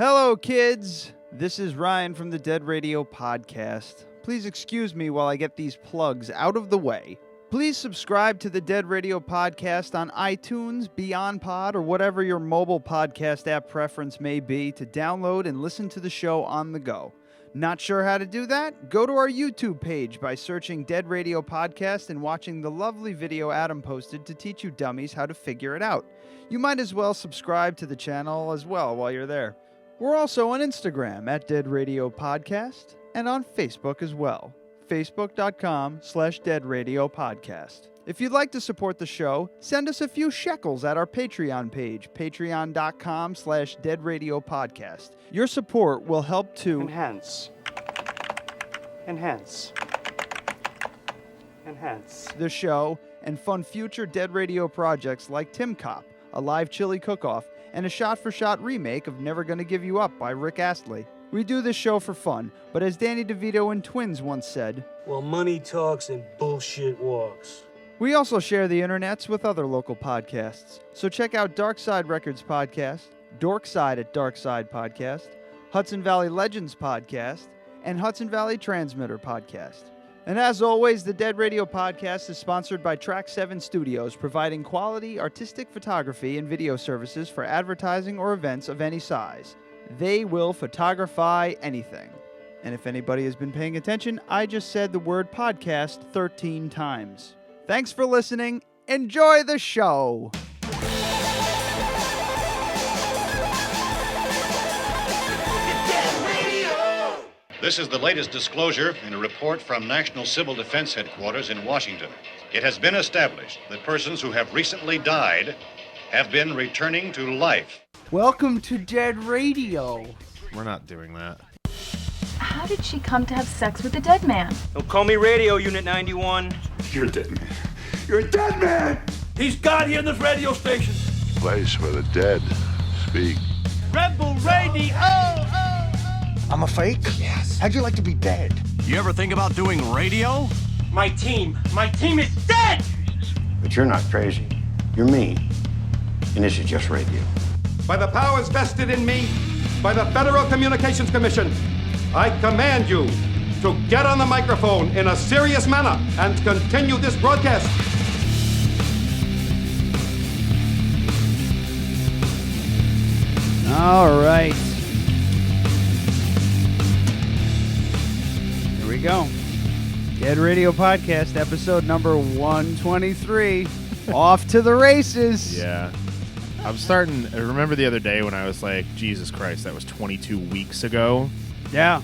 Hello, kids. This is Ryan from the Dead Radio Podcast. Please excuse me while I get these plugs out of the way. Please subscribe to the Dead Radio Podcast on iTunes, Beyond Pod, or whatever your mobile podcast app preference may be to download and listen to the show on the go. Not sure how to do that? Go to our YouTube page by searching Dead Radio Podcast and watching the lovely video Adam posted to teach you dummies how to figure it out. You might as well subscribe to the channel as well while you're there. We're also on Instagram at Dead Radio Podcast and on Facebook as well. Facebook.com/Dead Radio Podcast. If you'd like to support the show, send us a few shekels at our Patreon page, patreon.com/Dead Radio Podcast. Your support will help to enhance the show and fund future Dead Radio projects like Tim Cop, a live chili cook-off, and a shot-for-shot remake of Never Gonna Give You Up by Rick Astley. We do this show for fun, but as Danny DeVito and Twins once said, well, money talks and bullshit walks. We also share the internets with other local podcasts, so check out Dark Side Records Podcast, Dorkside at Dark Side Podcast, Hudson Valley Legends Podcast, and Hudson Valley Transmitter Podcast. And as always, the Dead Radio Podcast is sponsored by Track 7 Studios, providing quality artistic photography and video services for advertising or events of any size. They will photography anything. And if anybody has been paying attention, I just said the word podcast 13 times. Thanks for listening. Enjoy the show. This is the latest disclosure in a report from National Civil Defense Headquarters in Washington. It has been established that persons who have recently died have been returning to life. Welcome to Dead Radio. We're not doing that. How did she come to have sex with a dead man? Don't call me Radio Unit 91. You're a dead man. You're a dead man! He's God here in this radio station. Place where the dead speak. Rebel Radio! I'm a fake? Yes. How'd you like to be dead? You ever think about doing radio? My team is dead! But you're not crazy. You're me. And this is just radio. By the powers vested in me by the Federal Communications Commission, I command you to get on the microphone in a serious manner and continue this broadcast. All right. Here we go. Dead Radio Podcast, episode number 123. Off to the races. Yeah. I remember the other day when I was like, Jesus Christ, that was 22 weeks ago. Yeah.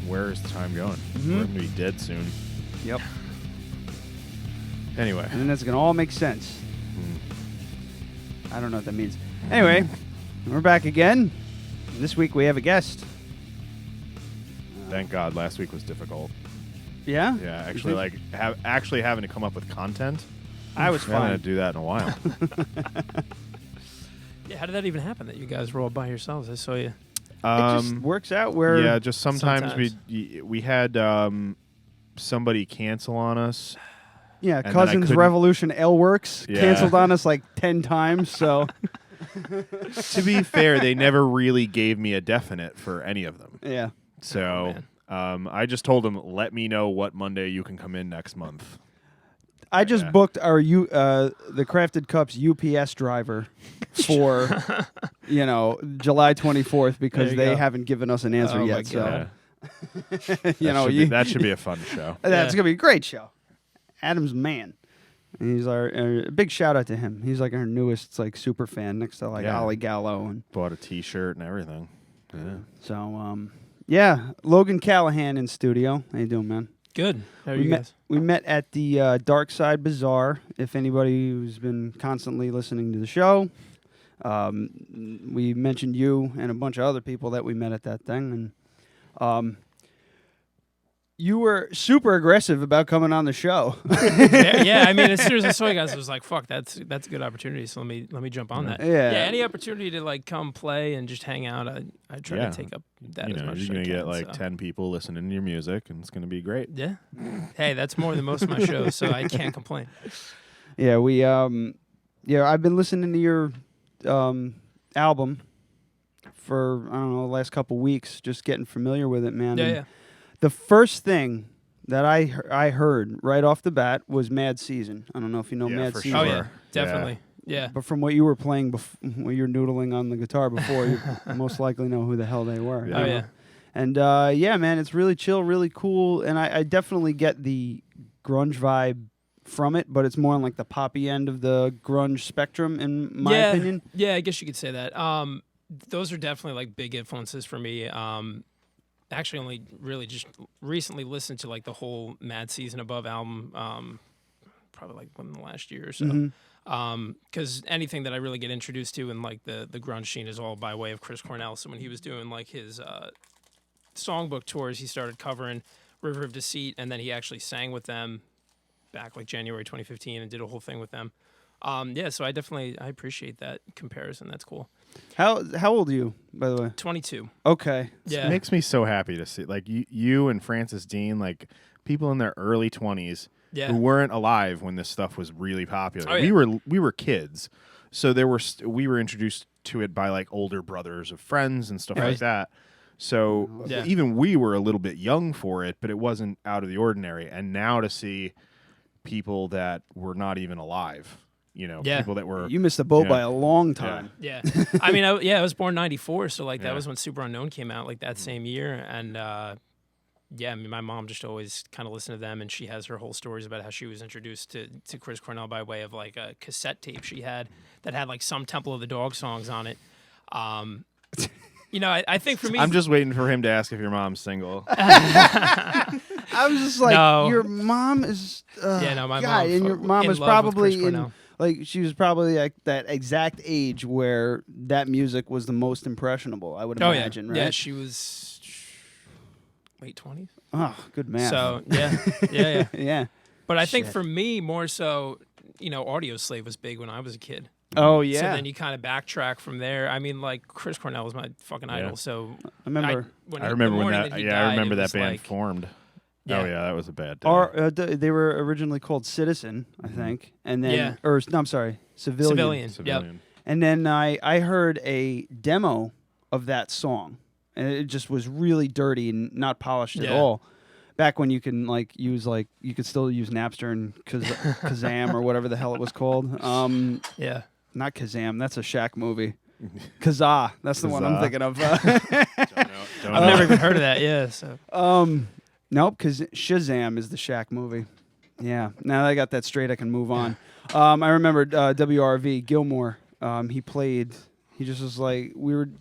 Where is the time going? Mm-hmm. We're going to be dead soon. Yep. Anyway. And then that's going to all make sense. I don't know what that means. Anyway, we're back again. This week we have a guest. Thank God, last week was difficult. Yeah? Yeah, actually, having to come up with content. I was fine. I haven't had fine. to do that in a while. Yeah, how did that even happen that you guys were all by yourselves? I saw you. It just works out where... Yeah, just sometimes. we had somebody cancel on us. Yeah, Cousins Revolution Ale Works canceled on us like 10 times, so... To be fair, they never really gave me a definite for any of them. Yeah. So I just told them, let me know what Monday you can come in next month. I just booked our the Crafted Cups UPS driver for July 24th because they haven't given us an answer yet. So that should be a fun show. That's gonna be a great show. Adam's man. And he's our big shout out to him. He's like our newest super fan next to Ollie Gallo and bought a T-shirt and everything. Yeah. So Logan Callahan in studio. How you doing, man? Good. How are you guys? We met at the Dark Side Bazaar. If anybody who's been constantly listening to the show, we mentioned you and a bunch of other people that we met at that thing, and you were super aggressive about coming on the show. Yeah, I mean, as soon as I saw you guys, I was like, "Fuck, that's a good opportunity." So let me jump on that. Yeah, any opportunity to come play and just hang out, I try to take up that as much as I can. You're gonna get 10 people listening to your music, and it's gonna be great. Yeah. Hey, that's more than most of my shows, so I can't complain. Yeah, I've been listening to your album for, I don't know, the last couple weeks, just getting familiar with it, man. Yeah, And yeah. the first thing that I heard right off the bat was Mad Season. I don't know if you know Yeah, Mad for Season. Oh sure. yeah, definitely. Yeah. But from what you were playing, when you were noodling on the guitar before, you most likely know who the hell they were. Yeah. Oh you know? yeah. And yeah, man, it's really chill, really cool, and I definitely get the grunge vibe from it, but it's more on like the poppy end of the grunge spectrum, in my opinion. Yeah, I guess you could say that. Those are definitely like big influences for me. Actually, only really just recently listened to like the whole Mad Season Above album. Probably like within the last year or so. Because anything that I really get introduced to in like the grunge scene is all by way of Chris Cornell. So when he was doing like his songbook tours, he started covering River of Deceit, and then he actually sang with them back like January 2015 and did a whole thing with them. Yeah, so I appreciate that comparison. That's cool. How old are you, by the way? 22. Okay. Yeah. It makes me so happy to see like you and Francis Dean, like people in their early 20s who weren't alive when this stuff was really popular. Oh, yeah. We were kids, so we were introduced to it by like older brothers of friends and stuff like that. So even we were a little bit young for it, but it wasn't out of the ordinary. And now to see people that were not even alive, people that were You missed the boat by a long time. Yeah. I mean, I was born 94, so like that was when Super Unknown came out, like that same year. And I mean, my mom just always kind of listened to them, and she has her whole stories about how she was introduced to Chris Cornell by way of like a cassette tape she had that had like some Temple of the Dog songs on it. I think for me, I'm just waiting for him to ask if your mom's single. I was just like, No. your mom is. Yeah, no, my God, mom and your mom in was love with probably Chris Cornell. she was probably like that exact age where that music was the most impressionable. I would imagine, right? Yeah, she was late 20s. Oh, good math. So yeah. yeah. But I think Shit. for me, more so, Audio Slave was big when I was a kid. Oh yeah. So then you kind of backtrack from there. I mean, like Chris Cornell was my fucking idol. So I remember. I remember when that. he I died, remember it that was band like, formed. Yeah. Oh yeah, that was a bad day. They were originally called Citizen, I think, and then Yeah. or no, I'm sorry, Civilian. Civilian. And then I heard a demo of that song, and it just was really dirty and not polished at all. Back when you can you could still use Napster and Kazam or whatever the hell it was called. Yeah. Not Kazam, that's a Shaq movie. Kazaa, that's the one I'm Kazaa. thinking of. I've never even heard of that. Yeah. So. Nope, because Shazam is the Shaq movie. Yeah, now that I got that straight, I can move on. I remember WRV Gilmore. He just was like,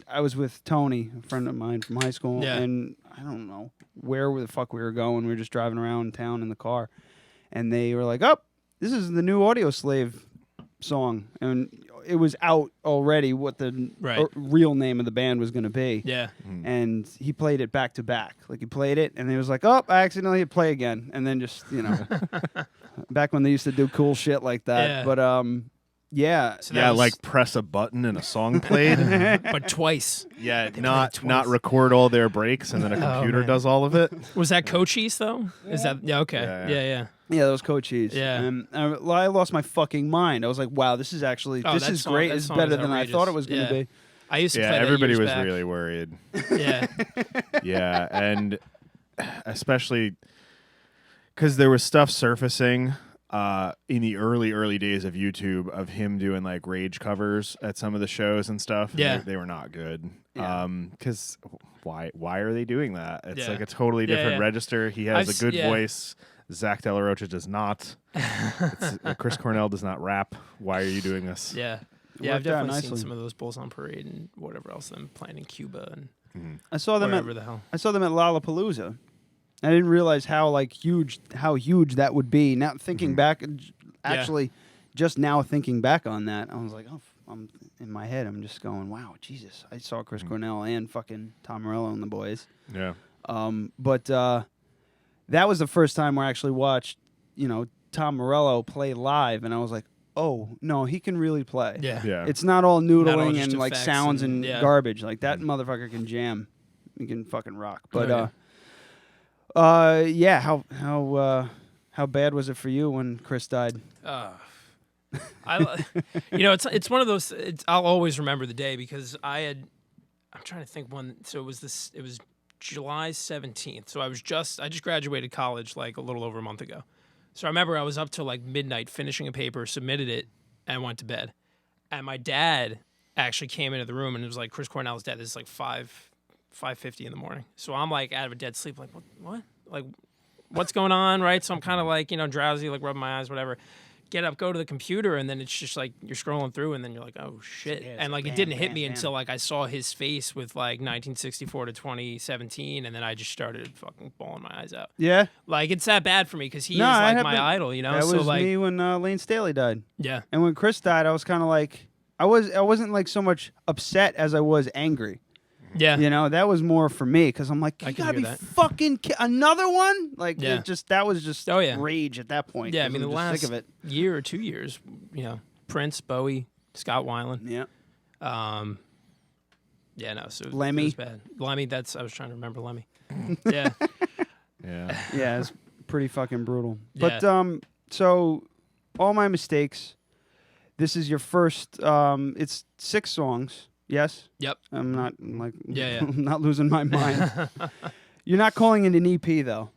I was with Tony, a friend of mine from high school, and I don't know where the fuck we were going. We were just driving around town in the car, and they were like, "Oh, this is the new Audio Slave song," and it was out already what the real name of the band was going to be. Yeah. And he played it back to back. Like he played it, and he was like, "Oh, I accidentally hit play again," and then just back when they used to do cool shit like that. Yeah. But yeah, So that was- like press a button and a song played. but twice. Yeah, They not played it twice. record all their breaks and then a computer man. does all of it. Was that Cochise though? Is that okay? Yeah. Yeah, that was Cochise. Yeah. And I lost my fucking mind. I was like, wow, this is actually, Oh, this that is song- great. that This is song better is than I thought it was going to outrageous. be. I used to play Yeah, that everybody years was back. really worried. Yeah. Yeah, and especially because there was stuff surfacing in the early days of YouTube of him doing like rage covers at some of the shows and stuff. And Yeah. they were not good. Yeah. Because why are they doing that? It's Yeah. like a totally Yeah, different yeah. register. He has I've a good yeah. voice. Zach De La Rocha does not. Chris Cornell does not rap. Why are you doing this? Yeah. It Yeah, I've worked out definitely seen nicely. some of those Bulls on Parade and whatever else them playing in Cuba and I saw them wherever the hell. I saw them at Lollapalooza. I didn't realize how huge that would be. Now thinking back, actually, just now thinking back on that, I was like, I'm in my head. I'm just going, wow, Jesus! I saw Chris Cornell and fucking Tom Morello and the boys. Yeah. But that was the first time where I actually watched, Tom Morello play live, and I was like, oh no, he can really play. Yeah. Yeah. It's not all noodling just and like effects sounds and- and yeah. garbage. Like that motherfucker can jam. He can fucking rock. But yeah. how bad was it for you when Chris died? It's one of those. I'll always remember the day because I I'm trying to think when. So it was July 17th. So I just graduated college like a little over a month ago. So I remember I was up till like midnight finishing a paper, submitted it, and went to bed. And my dad actually came into the room and it was like, Chris Cornell's dead. This is like 5:50 in the morning. So I'm like out of a dead sleep, like, what? Like, what's going on, right? So I'm kind of like, drowsy, like rubbing my eyes, whatever. Get up, go to the computer, and then it's just like you're scrolling through, and then you're like, oh shit. Yeah, and like bam, it didn't hit bam, me bam. until like I saw his face with like 1964 to 2017, and then I just started fucking bawling my eyes out. Yeah. Like it's that bad for me because he No, is I like have my been- idol, That so was like, me when Lane Staley died. yeah. And when Chris died, I was kind of like, I wasn't like so much upset as I was angry. Yeah. That was more for me because I'm like, I you can gotta hear be that. fucking another one. Like, Yeah. that was just Oh, yeah. rage at that point. Yeah, I 'cause mean, I'm the just last sick of it. year or 2 years, Prince, Bowie, Scott Weiland. Yeah. Yeah, no, so Lemmy. it was bad. Lemmy, I was trying to remember Lemmy. Yeah. Yeah. Yeah, it's pretty fucking brutal. Yeah. But so all my mistakes. This is your first. It's 6 songs. Yes. Yep. I'm not like. Yeah. I'm not losing my mind. You're not calling it an EP though.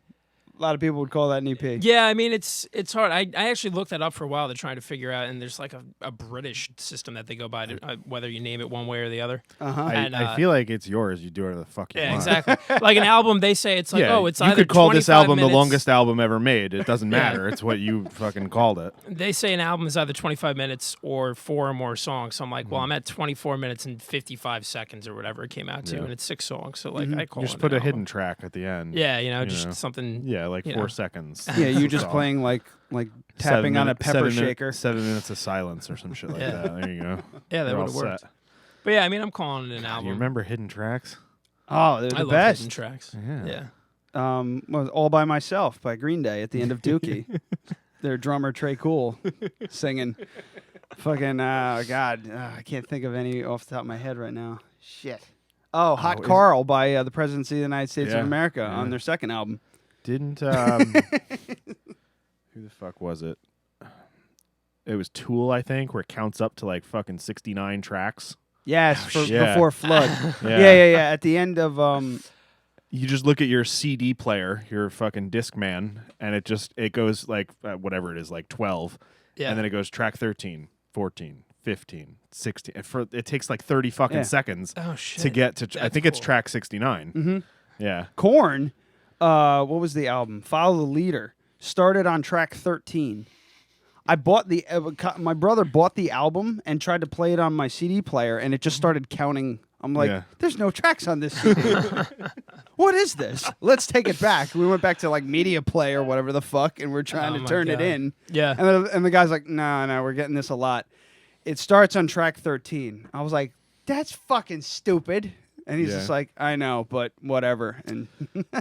A lot of people would call that an EP. Yeah, I mean it's hard. I actually looked that up for a while to try to figure out, and there's like a British system that they go by to whether you name it one way or the other. I feel like it's yours. You do whatever the fuck you Yeah, want. exactly. Like an album, they say it's like, Yeah, it's you either could call this 25 album minutes. the longest album ever made. It doesn't matter. It's what you fucking called it. They say an album is either 25 minutes or 4 or more songs. So I'm like, well, I'm at 24 minutes and 55 seconds or whatever it came out to, Yeah. and it's 6 songs. So like, I call You just it put an a hidden album. track at the end. Yeah, just something. Yeah, like 4 know. seconds. Yeah, you just That's all. playing like tapping on a pepper shaker. 7 minutes of silence or some shit like Yeah. that. There you go. Yeah, that You're would have all worked. set. But yeah, I mean, I'm calling it an album. You remember hidden tracks? Oh, they're I the love best. hidden tracks. Yeah. Was All by Myself by Green Day at the end of Dookie. Their drummer Trey Cool singing. Fucking God, I can't think of any off the top of my head right now. Shit. Oh, Hot is- Carl by the Presidency of the United States Yeah, of America yeah. on their second album. Didn't who the fuck was it? It was Tool, I think, where it counts up to like fucking 69 tracks. Yes, Yeah. before Flood. Yeah. yeah. At the end of You just look at your CD player, your fucking Discman, and it goes like whatever it is, like 12. Yeah. And then it goes track 13, 14, 15, 16. And it takes like 30 fucking Yeah. seconds Oh shit. to get to I That's think it's cool. track 69. Mhm. Yeah. Korn. What was the album? Follow the Leader. Started on track 13. I bought my brother bought the album and tried to play it on my CD player, and it just started counting. I'm like, Yeah. there's no tracks on this CD. What is this? Let's take it back. We went back to like Media Play or whatever the fuck, and we're trying Oh to my turn it God. in. Yeah. And the guy's like, no, we're getting this a lot. It starts on track 13. I was like, that's fucking stupid. And he's Yeah. just like, I know, but whatever. And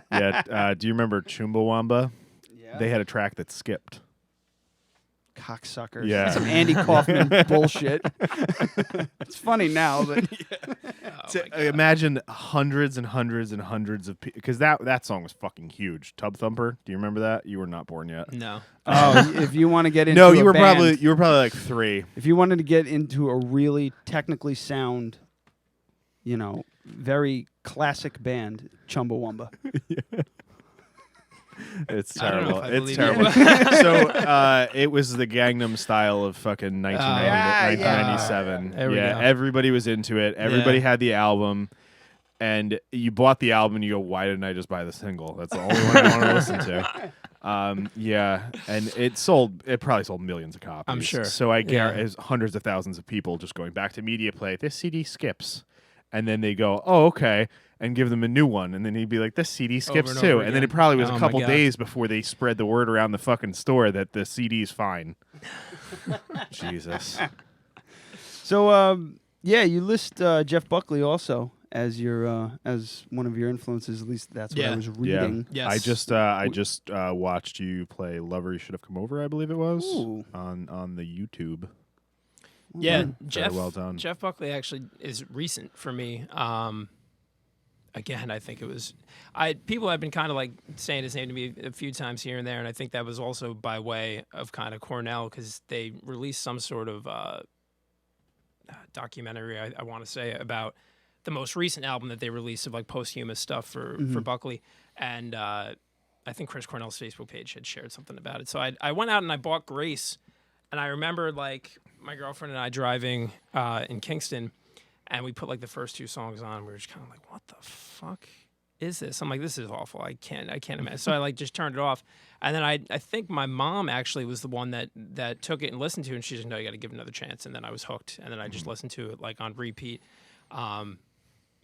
Yeah. Do you remember Chumbawamba? Yeah. They had a track that skipped. cocksuckers. Yeah. Some Andy Kaufman bullshit. It's funny now, but Imagine hundreds and hundreds and hundreds of people, because that song was fucking huge. Tub Thumper. Do you remember that? You were not born yet. No. if you want to get into No, a you were band, probably like 3. if you wanted to get into a really technically sound, very classic band, Chumbawamba. It's I don't know terrible. if I It's believe terrible. So it was the Gangnam Style of fucking 1997. There we Yeah, go. everybody was into it. Everybody Yeah. had the album. And you bought the album and you go, why didn't I just buy the single? That's the only one I want to listen to. Yeah, and it probably sold millions of copies. I'm sure. So I guarantee Yeah. it's hundreds of thousands of people just going back to Media Play. This CD skips. And then they go, oh, okay, and give them a new one. And then he'd be like, this CD skips and too. over And then it again. probably was Oh a my couple God. days before they spread the word around the fucking store that the CD's fine. Jesus. So, you list Jeff Buckley also as your as one of your influences. At least that's what I Yeah. was reading. Yes. I just watched you play Lover You Should Have Come Over, I believe it was, Ooh. on the YouTube. Yeah, Very Jeff. well done. Jeff Buckley actually is recent for me. Again, I think it was. People have been kind of like saying his name to me a few times here and there, and I think that was also by way of kind of Cornell because they released some sort of documentary. I want to say about the most recent album that they released of like posthumous stuff for Buckley, and I think Chris Cornell's Facebook page had shared something about it. So I went out and I bought Grace, and I remember like my girlfriend and I driving in Kingston, and we put like the first 2 songs on. We were just kind of like, what the fuck is this? I'm like, this is awful. I can't imagine. So I like just turned it off. And then I think my mom actually was the one that took it and listened to it, and she said, no, you got to give it another chance. And then I was hooked, and then I just listened to it like on repeat.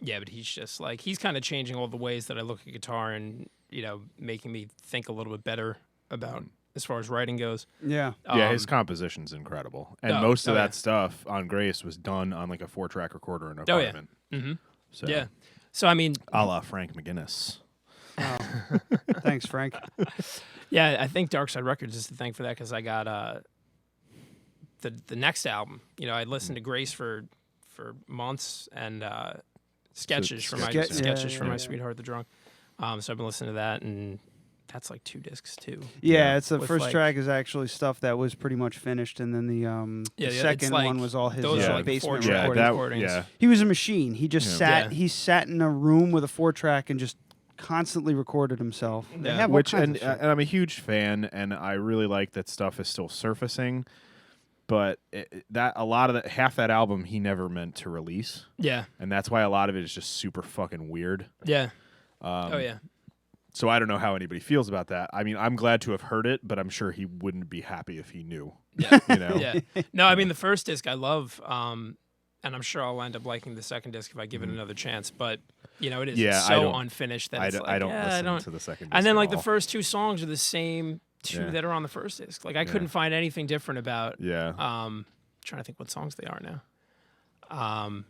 Yeah, but he's just like, he's kind of changing all the ways that I look at guitar and, you know, making me think a little bit better about as far as writing goes. Yeah. Yeah, his composition's incredible. And most of that stuff on Grace was done on like a 4-track recorder in an apartment. Oh, yeah. Mm-hmm. So, yeah. So, I mean... a la Frank McGinnis. Oh. Thanks, Frank. Yeah, I think Dark Side Records is to thank for that, because I got the next album. You know, I listened to Grace for months, and sketches from my Sweetheart the Drunk. So I've been listening to that, and that's like 2 discs too. Yeah, it's the first track is actually stuff that was pretty much finished, and then the second one was all his basement recordings. He was a machine. He just sat. He sat in a room with a 4-track and just constantly recorded himself. Yeah. And I'm a huge fan, and I really like that stuff is still surfacing. But half that album he never meant to release. Yeah. And that's why a lot of it is just super fucking weird. Yeah. Yeah. So I don't know how anybody feels about that. I mean, I'm glad to have heard it, but I'm sure he wouldn't be happy if he knew. Yeah. You know? Yeah. No, I mean, the first disc I love, and I'm sure I'll end up liking the second disc if I give it another chance. But, you know, it is so unfinished that I don't listen to the second disc. And then, like, the first 2 songs are the same 2 that are on the first disc. Like, I couldn't find anything different about. Yeah. Trying to think what songs they are now.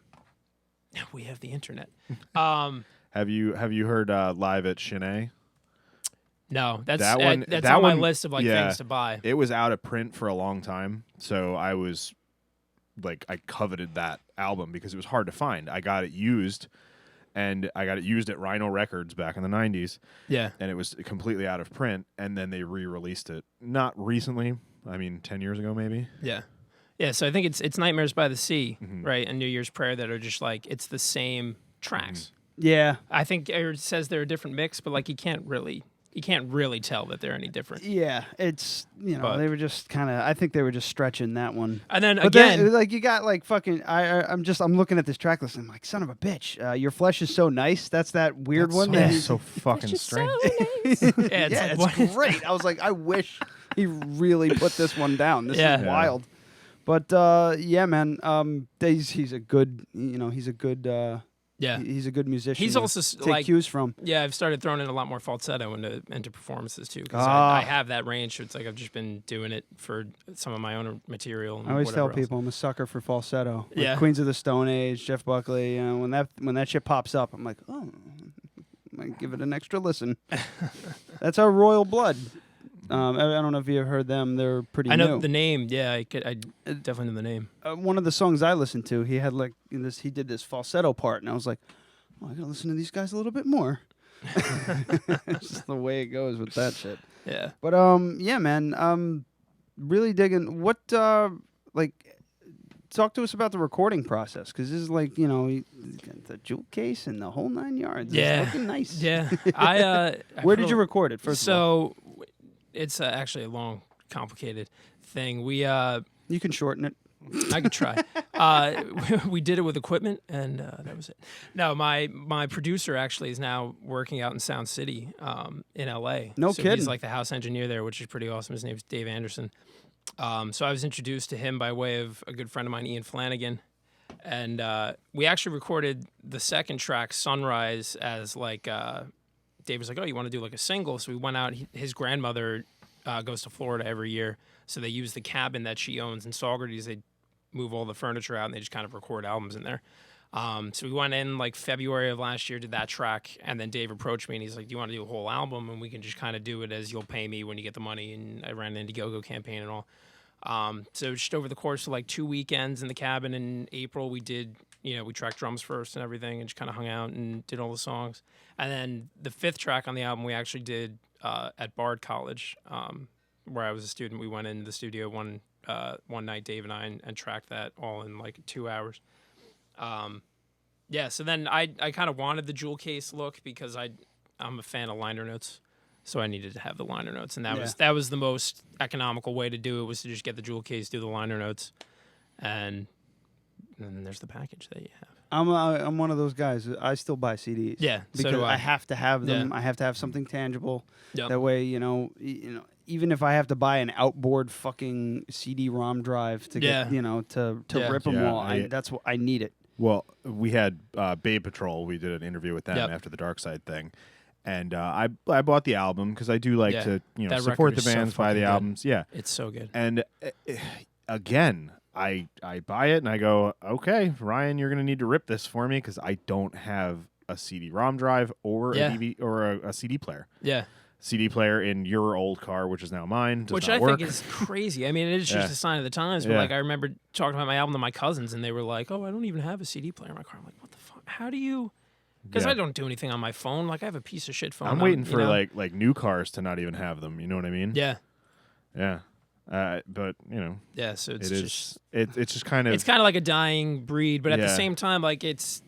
We have the internet. Have you heard Live at Chennai? No, that's on my list of like things to buy. It was out of print for a long time, so I was like, I coveted that album because it was hard to find. I got it used, and I got it used at Rhino Records back in the 90s. Yeah. And it was completely out of print, and then they re-released it. Not recently. I mean, 10 years ago, maybe. Yeah. Yeah, so I think it's Nightmares by the Sea, right, and New Year's Prayer that are just like, it's the same tracks. Yeah. I think it says they're a different mix, but like you can't really tell that they're any different. Yeah, it's, you know, they were just kind of, I think they were just stretching that one. And then but then, like, you got like fucking, I'm looking at this track list and I'm like, son of a bitch, Your Flesh Is So Nice. That's that weird one. That's so fucking strange. So nice. It's great. I was like, I wish he really put this one down. This is wild. But yeah, man, he's a good, you know, he's a good musician. He's also take cues from. Yeah, I've started throwing in a lot more falsetto into performances too, because I have that range. So it's like I've just been doing it for some of my own material. And I always tell people else. I'm a sucker for falsetto. Like yeah, Queens of the Stone Age, Jeff Buckley. You know, when that shit pops up, I'm like, oh, I might give it an extra listen. That's our Royal Blood. I don't know if you've heard them. They're pretty. I know new. the name. Yeah, I definitely know the name. One of the songs I listened to, he had like he did this falsetto part, and I was like, oh, I gotta listen to these guys a little bit more. It's just the way it goes with that shit. Yeah. But yeah, man. Really digging. What like? Talk to us about the recording process, because this is like, you know, the jewel case and the whole 9 yards. Yeah. It's looking nice. Yeah. Where did you record it first? So it's actually a long, complicated thing. You can shorten it. I could try. We did it with equipment, and that was it. No, my producer actually is now working out in Sound City in L.A. No kidding. He's like the house engineer there, which is pretty awesome. His name's Dave Anderson. So I was introduced to him by way of a good friend of mine, Ian Flanagan. And we actually recorded the second track, Sunrise, as like, Dave was like, oh, you want to do like a single? So we went out. His grandmother goes to Florida every year. So they use the cabin that she owns in Saugerties. They move all the furniture out and they just kind of record albums in there. So we went in like February of last year, did that track. And then Dave approached me and he's like, do you want to do a whole album? And we can just kind of do it as you'll pay me when you get the money. And I ran an Indiegogo campaign and all. So just over the course of like 2 weekends in the cabin in April, we did, you know, we tracked drums first and everything and just kind of hung out and did all the songs. And then the fifth track on the album we actually did at Bard College, where I was a student. We went into the studio one night, Dave and I, and tracked that all in like 2 hours. Yeah, so then I kind of wanted the jewel case look because I'm a fan of liner notes, so I needed to have the liner notes, and that was the most economical way to do it, was to just get the jewel case, do the liner notes, and then there's the package that you have. I'm one of those guys. I still buy CDs. Yeah, because so do I. I have to have them. Yeah. I have to have something tangible. Yep. That way, even if I have to buy an outboard fucking CD-ROM drive to get, to rip them all, that's what I need it. Well, we had Babe Patrol. We did an interview with them after the Dark Side thing. And I bought the album because I do like to that support the record is bands, so buy the fucking good. albums. Yeah, It's so good. and again, I buy it and I go, okay, Ryan, you're gonna need to rip this for me because I don't have a CD-ROM drive or a DVD or a CD player. Yeah. CD player in your old car, which is now mine, does Which not I work. think is crazy. I mean, it is just a sign of the times. But like, I remember talking about my album to my cousins, and they were like, "Oh, I don't even have a CD player in my car." I'm like, "What the fuck? How do you?" Because I don't do anything on my phone. Like, I have a piece of shit phone. I'm waiting for like new cars to not even have them. You know what I mean? Yeah. Yeah. But Yeah. So it's it's just kind of it's kind of like a dying breed, but at the same time, like that's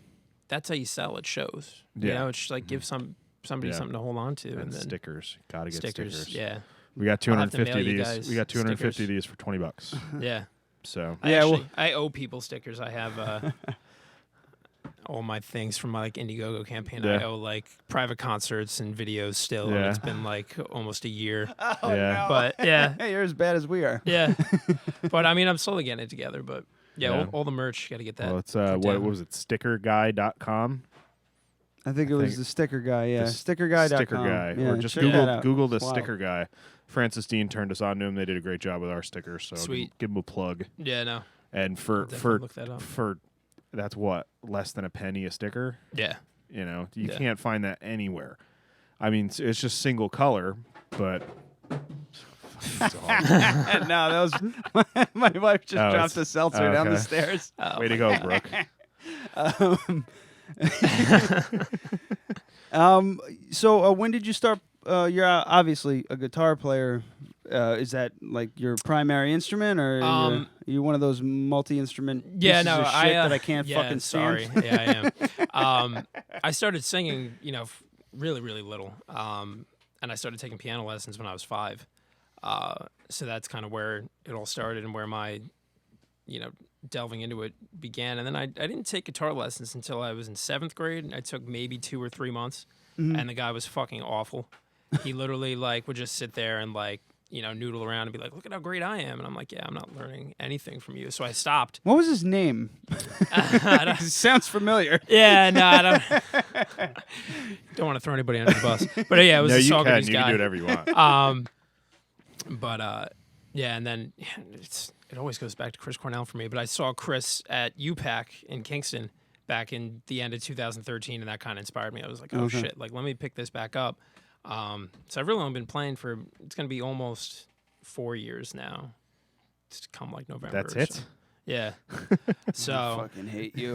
how you sell at shows. You know, it's just like give somebody something to hold on to, and then stickers. Gotta get stickers. Yeah. We got I'll have to 250 mail of you these. guys We got 250 stickers. of these for $20. Yeah. So I owe people stickers. I have all my things from my Indiegogo campaign. I owe like private concerts and videos still. And it's been like almost a year. Oh, no. But yeah. Hey, you're as bad as we are. Yeah. But I mean, I'm slowly getting it together. But all the merch, got to get that. Well, it's what was it? Stickerguy.com. I think it was the sticker guy. Yeah, stickerguy.com. Sticker guy, yeah, or just Google the sticker guy. Francis Dean turned us on to him. They did a great job with our stickers. So Sweet. give him a plug. Yeah, no. And for look that up. that's what, less than a penny a sticker. Yeah. You can't find that anywhere. I mean, it's just single color, but. No, that was my wife just dropped a seltzer down the stairs. Way to go, Brooke. So when did you start? You're obviously a guitar player. Is that like your primary instrument, or are you one of those multi-instrument pieces of shit that I can't fucking stand? Sorry. Yeah, I am. I started singing, really, really little. And I started taking piano lessons when I was 5. So that's kind of where it all started and where my, delving into it began. And then I didn't take guitar lessons until I was in 7th grade. I took maybe 2 or 3 months, and the guy was fucking awful. He literally would just sit there and noodle around and be like, "Look at how great I am," and I'm like, "Yeah, I'm not learning anything from you." So I stopped. What was his name? It sounds familiar. Yeah, no, I don't want to throw anybody under the bus. But yeah, it was a Socrates guy. You can do whatever you want. Yeah, and then it always goes back to Chris Cornell for me. But I saw Chris at UPAC in Kingston back in the end of 2013, and that kind of inspired me. I was like, "Oh shit! Let me pick this back up." So I've really only been playing for, it's going to be almost 4 years now. It's come like November. That's it? So. Yeah. So. I fucking hate you.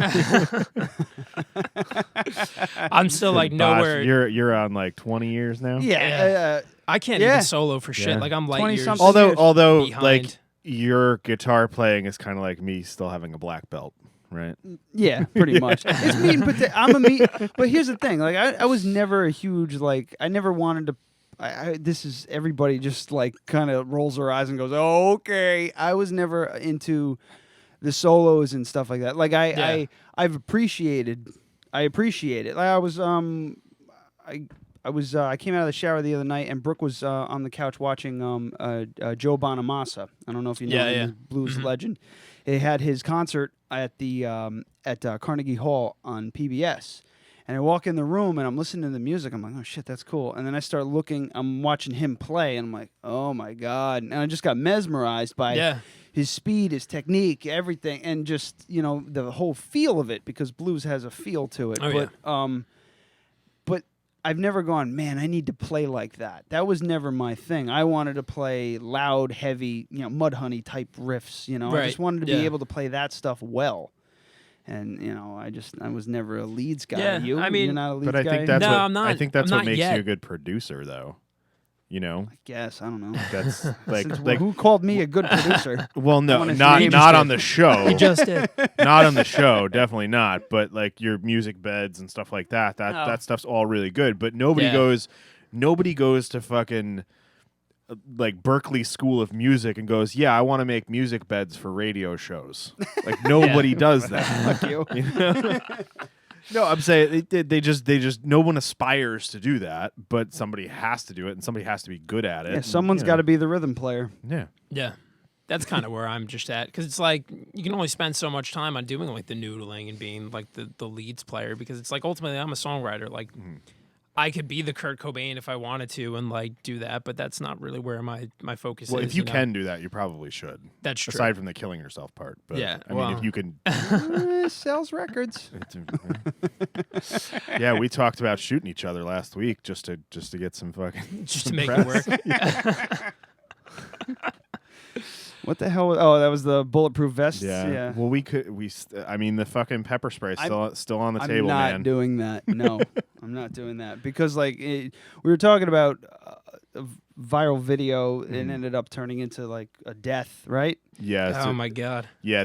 I'm still nowhere. You're on 20 years now? Yeah. I can't even solo for shit. Yeah. I'm light years. Although behind. your guitar playing is kind of like me still having a black belt. Right. Yeah, pretty much. It's mean, but I'm a meat. But here's the thing: I was never a huge I never wanted to. This is everybody just kind of rolls their eyes and goes, "Oh, okay." I was never into the solos and stuff like that. I appreciate it. I came out of the shower the other night and Brooke was on the couch watching Joe Bonamassa. I don't know if you know him, blues legend. He had his concert at the Carnegie Hall on PBS, and I walk in the room and I'm listening to the music. I'm like, oh shit, that's cool. And then I start looking. I'm watching him play, and I'm like, oh my god. And I just got mesmerized by his speed, his technique, everything, and just the whole feel of it, because blues has a feel to it. But I've never gone, man, I need to play like that. That was never my thing. I wanted to play loud, heavy, Mudhoney type riffs. I just wanted to be able to play that stuff well. And I was never a leads guy. Yeah, you're not a leads but I guy. think that's No, what I'm not. I think that's I'm what not makes yet. you a good producer, though. You know, I guess I don't know. that's like who called me a good producer? well, no, wanna not name not it. on the show. He just did. Not on the show, definitely not. But like your music beds and stuff like that, that stuff's all really good. But nobody goes to fucking like Berkeley School of Music and goes, yeah, I want to make music beds for radio shows. Like nobody does that. Fuck you. You know? No, I'm saying they just no one aspires to do that, but somebody has to do it, and somebody has to be good at it. Yeah, and, someone's got to be the rhythm player. Yeah. Yeah. That's kind of where I'm just at, because it's like you can only spend so much time on doing like the noodling and being like the leads player, because it's like ultimately I'm a songwriter. Like I could be the Kurt Cobain if I wanted to and like do that, but that's not really where my focus is. Well, if you know? can do that, you probably should. That's true. Aside from the killing yourself part. But, Yeah, I mean, if you can. Sells records. Yeah, we talked about shooting each other last week just to get some fucking. Just some to make press. it work. What the hell? Oh, that was the bulletproof vests. Yeah. Well, I mean, the fucking pepper spray still on the table, I'm not doing that. No, I'm not doing that because like we were talking about a viral video and ended up turning into like a death, right? Yeah. Oh my god. Yeah,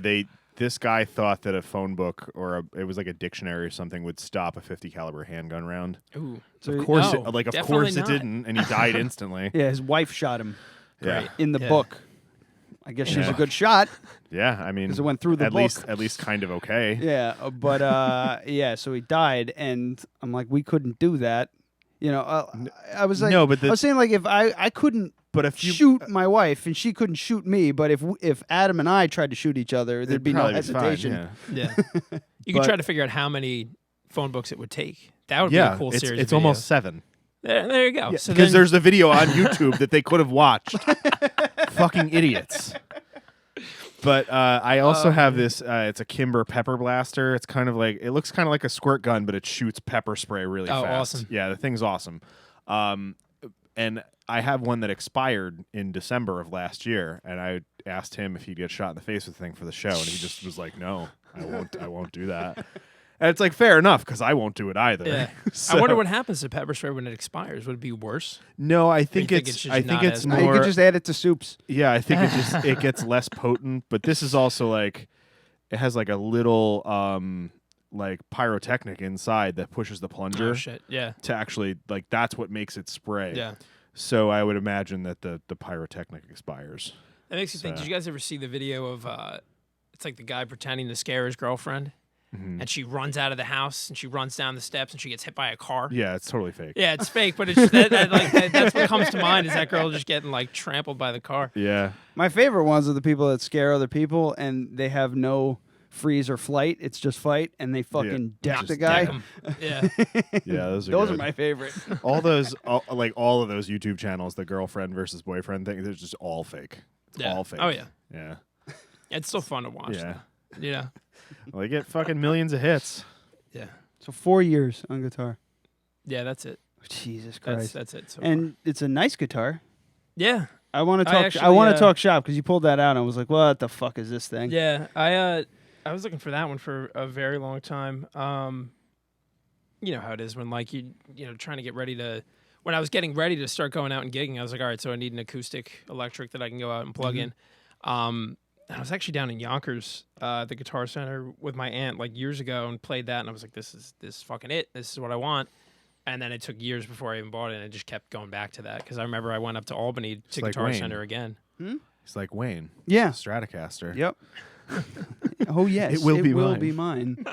this guy thought that a phone book or it was like a dictionary or something would stop a 50 caliber handgun round. Ooh. So Of course, No, of course not. it didn't, and he died instantly. Yeah, his wife shot him. Yeah. In the Yeah. book. I guess she's Yeah. a good shot. Yeah, I mean, 'Cause it went through the at book. least kind of okay. Yeah, but yeah, so he died, and I'm like, we couldn't do that. You know, I was like, No, but I was saying like if I couldn't, but if you shoot my wife and she couldn't shoot me, but if Adam and I tried to shoot each other, there'd be no probably fine, hesitation. Yeah. You could But- try to figure out how many phone books it would take. That would be Yeah, a cool it's series. it's of almost videos. 7. There you go. So Because then, there's a video on YouTube that they could have watched. Fucking idiots. But I also have this. It's a Kimber pepper blaster. It's kind of like it looks kind of like a squirt gun, but it shoots pepper spray really Oh, fast. awesome. Yeah, the thing's awesome. And I have one that expired in December of last year, and I asked him if he'd get shot in the face with the thing for the show, and he just was like, "No, I won't do that." And it's like fair enough because I won't do it either. yeah. So- I wonder what happens to pepper spray when it expires. Would it be worse? No, I you think think it's. it's just I think not it's as Now, you more. could just add it to soups. Yeah, I think it gets less potent, but this is also like it has like a little like pyrotechnic inside that pushes the plunger Oh shit. Yeah. to actually like that's what makes it spray. Yeah. So I would imagine that the pyrotechnic expires. That makes you think. Did you guys ever see the video of? It's like the guy pretending to scare his girlfriend, and she runs out of the house and she runs down the steps and she gets hit by a car. Yeah, it's totally fake. Yeah, it's fake, but it's that's what comes to mind is that girl just getting like trampled by the car. Yeah. My favorite ones are the people that scare other people and they have no freeze or flight. It's just fight, and they fucking deck just the guy. Deck 'em. Yeah. Yeah, those are Those are good. my favorite. all of those YouTube channels, the girlfriend versus boyfriend thing, they're just all fake. It's Yeah. all fake. Oh, yeah. Yeah. It's still fun to watch. Yeah. though. Yeah. Well, they get fucking millions of hits. Yeah. So 4 years on guitar. Yeah, that's it. Jesus Christ. That's it. So And it's a nice guitar. yeah. I want to I talk. I actually, want to talk shop because you pulled that out. And I was like, "What the fuck is this thing?" Yeah, I was looking for that one for a very long time. You know how it is when like you know trying to get ready to. When I was getting ready to start going out and gigging, I was like, all right, so I need an acoustic electric that I can go out and plug in. And I was actually down in Yonkers, the Guitar Center with my aunt like years ago and played that, and I was like, this is fucking it. This is what I want. And then it took years before I even bought it, and I just kept going back to that because I remember I went up to Albany to like Guitar Wayne. Center again. It's like Wayne. Yeah. Stratocaster. Yep. Oh yes, It will be mine.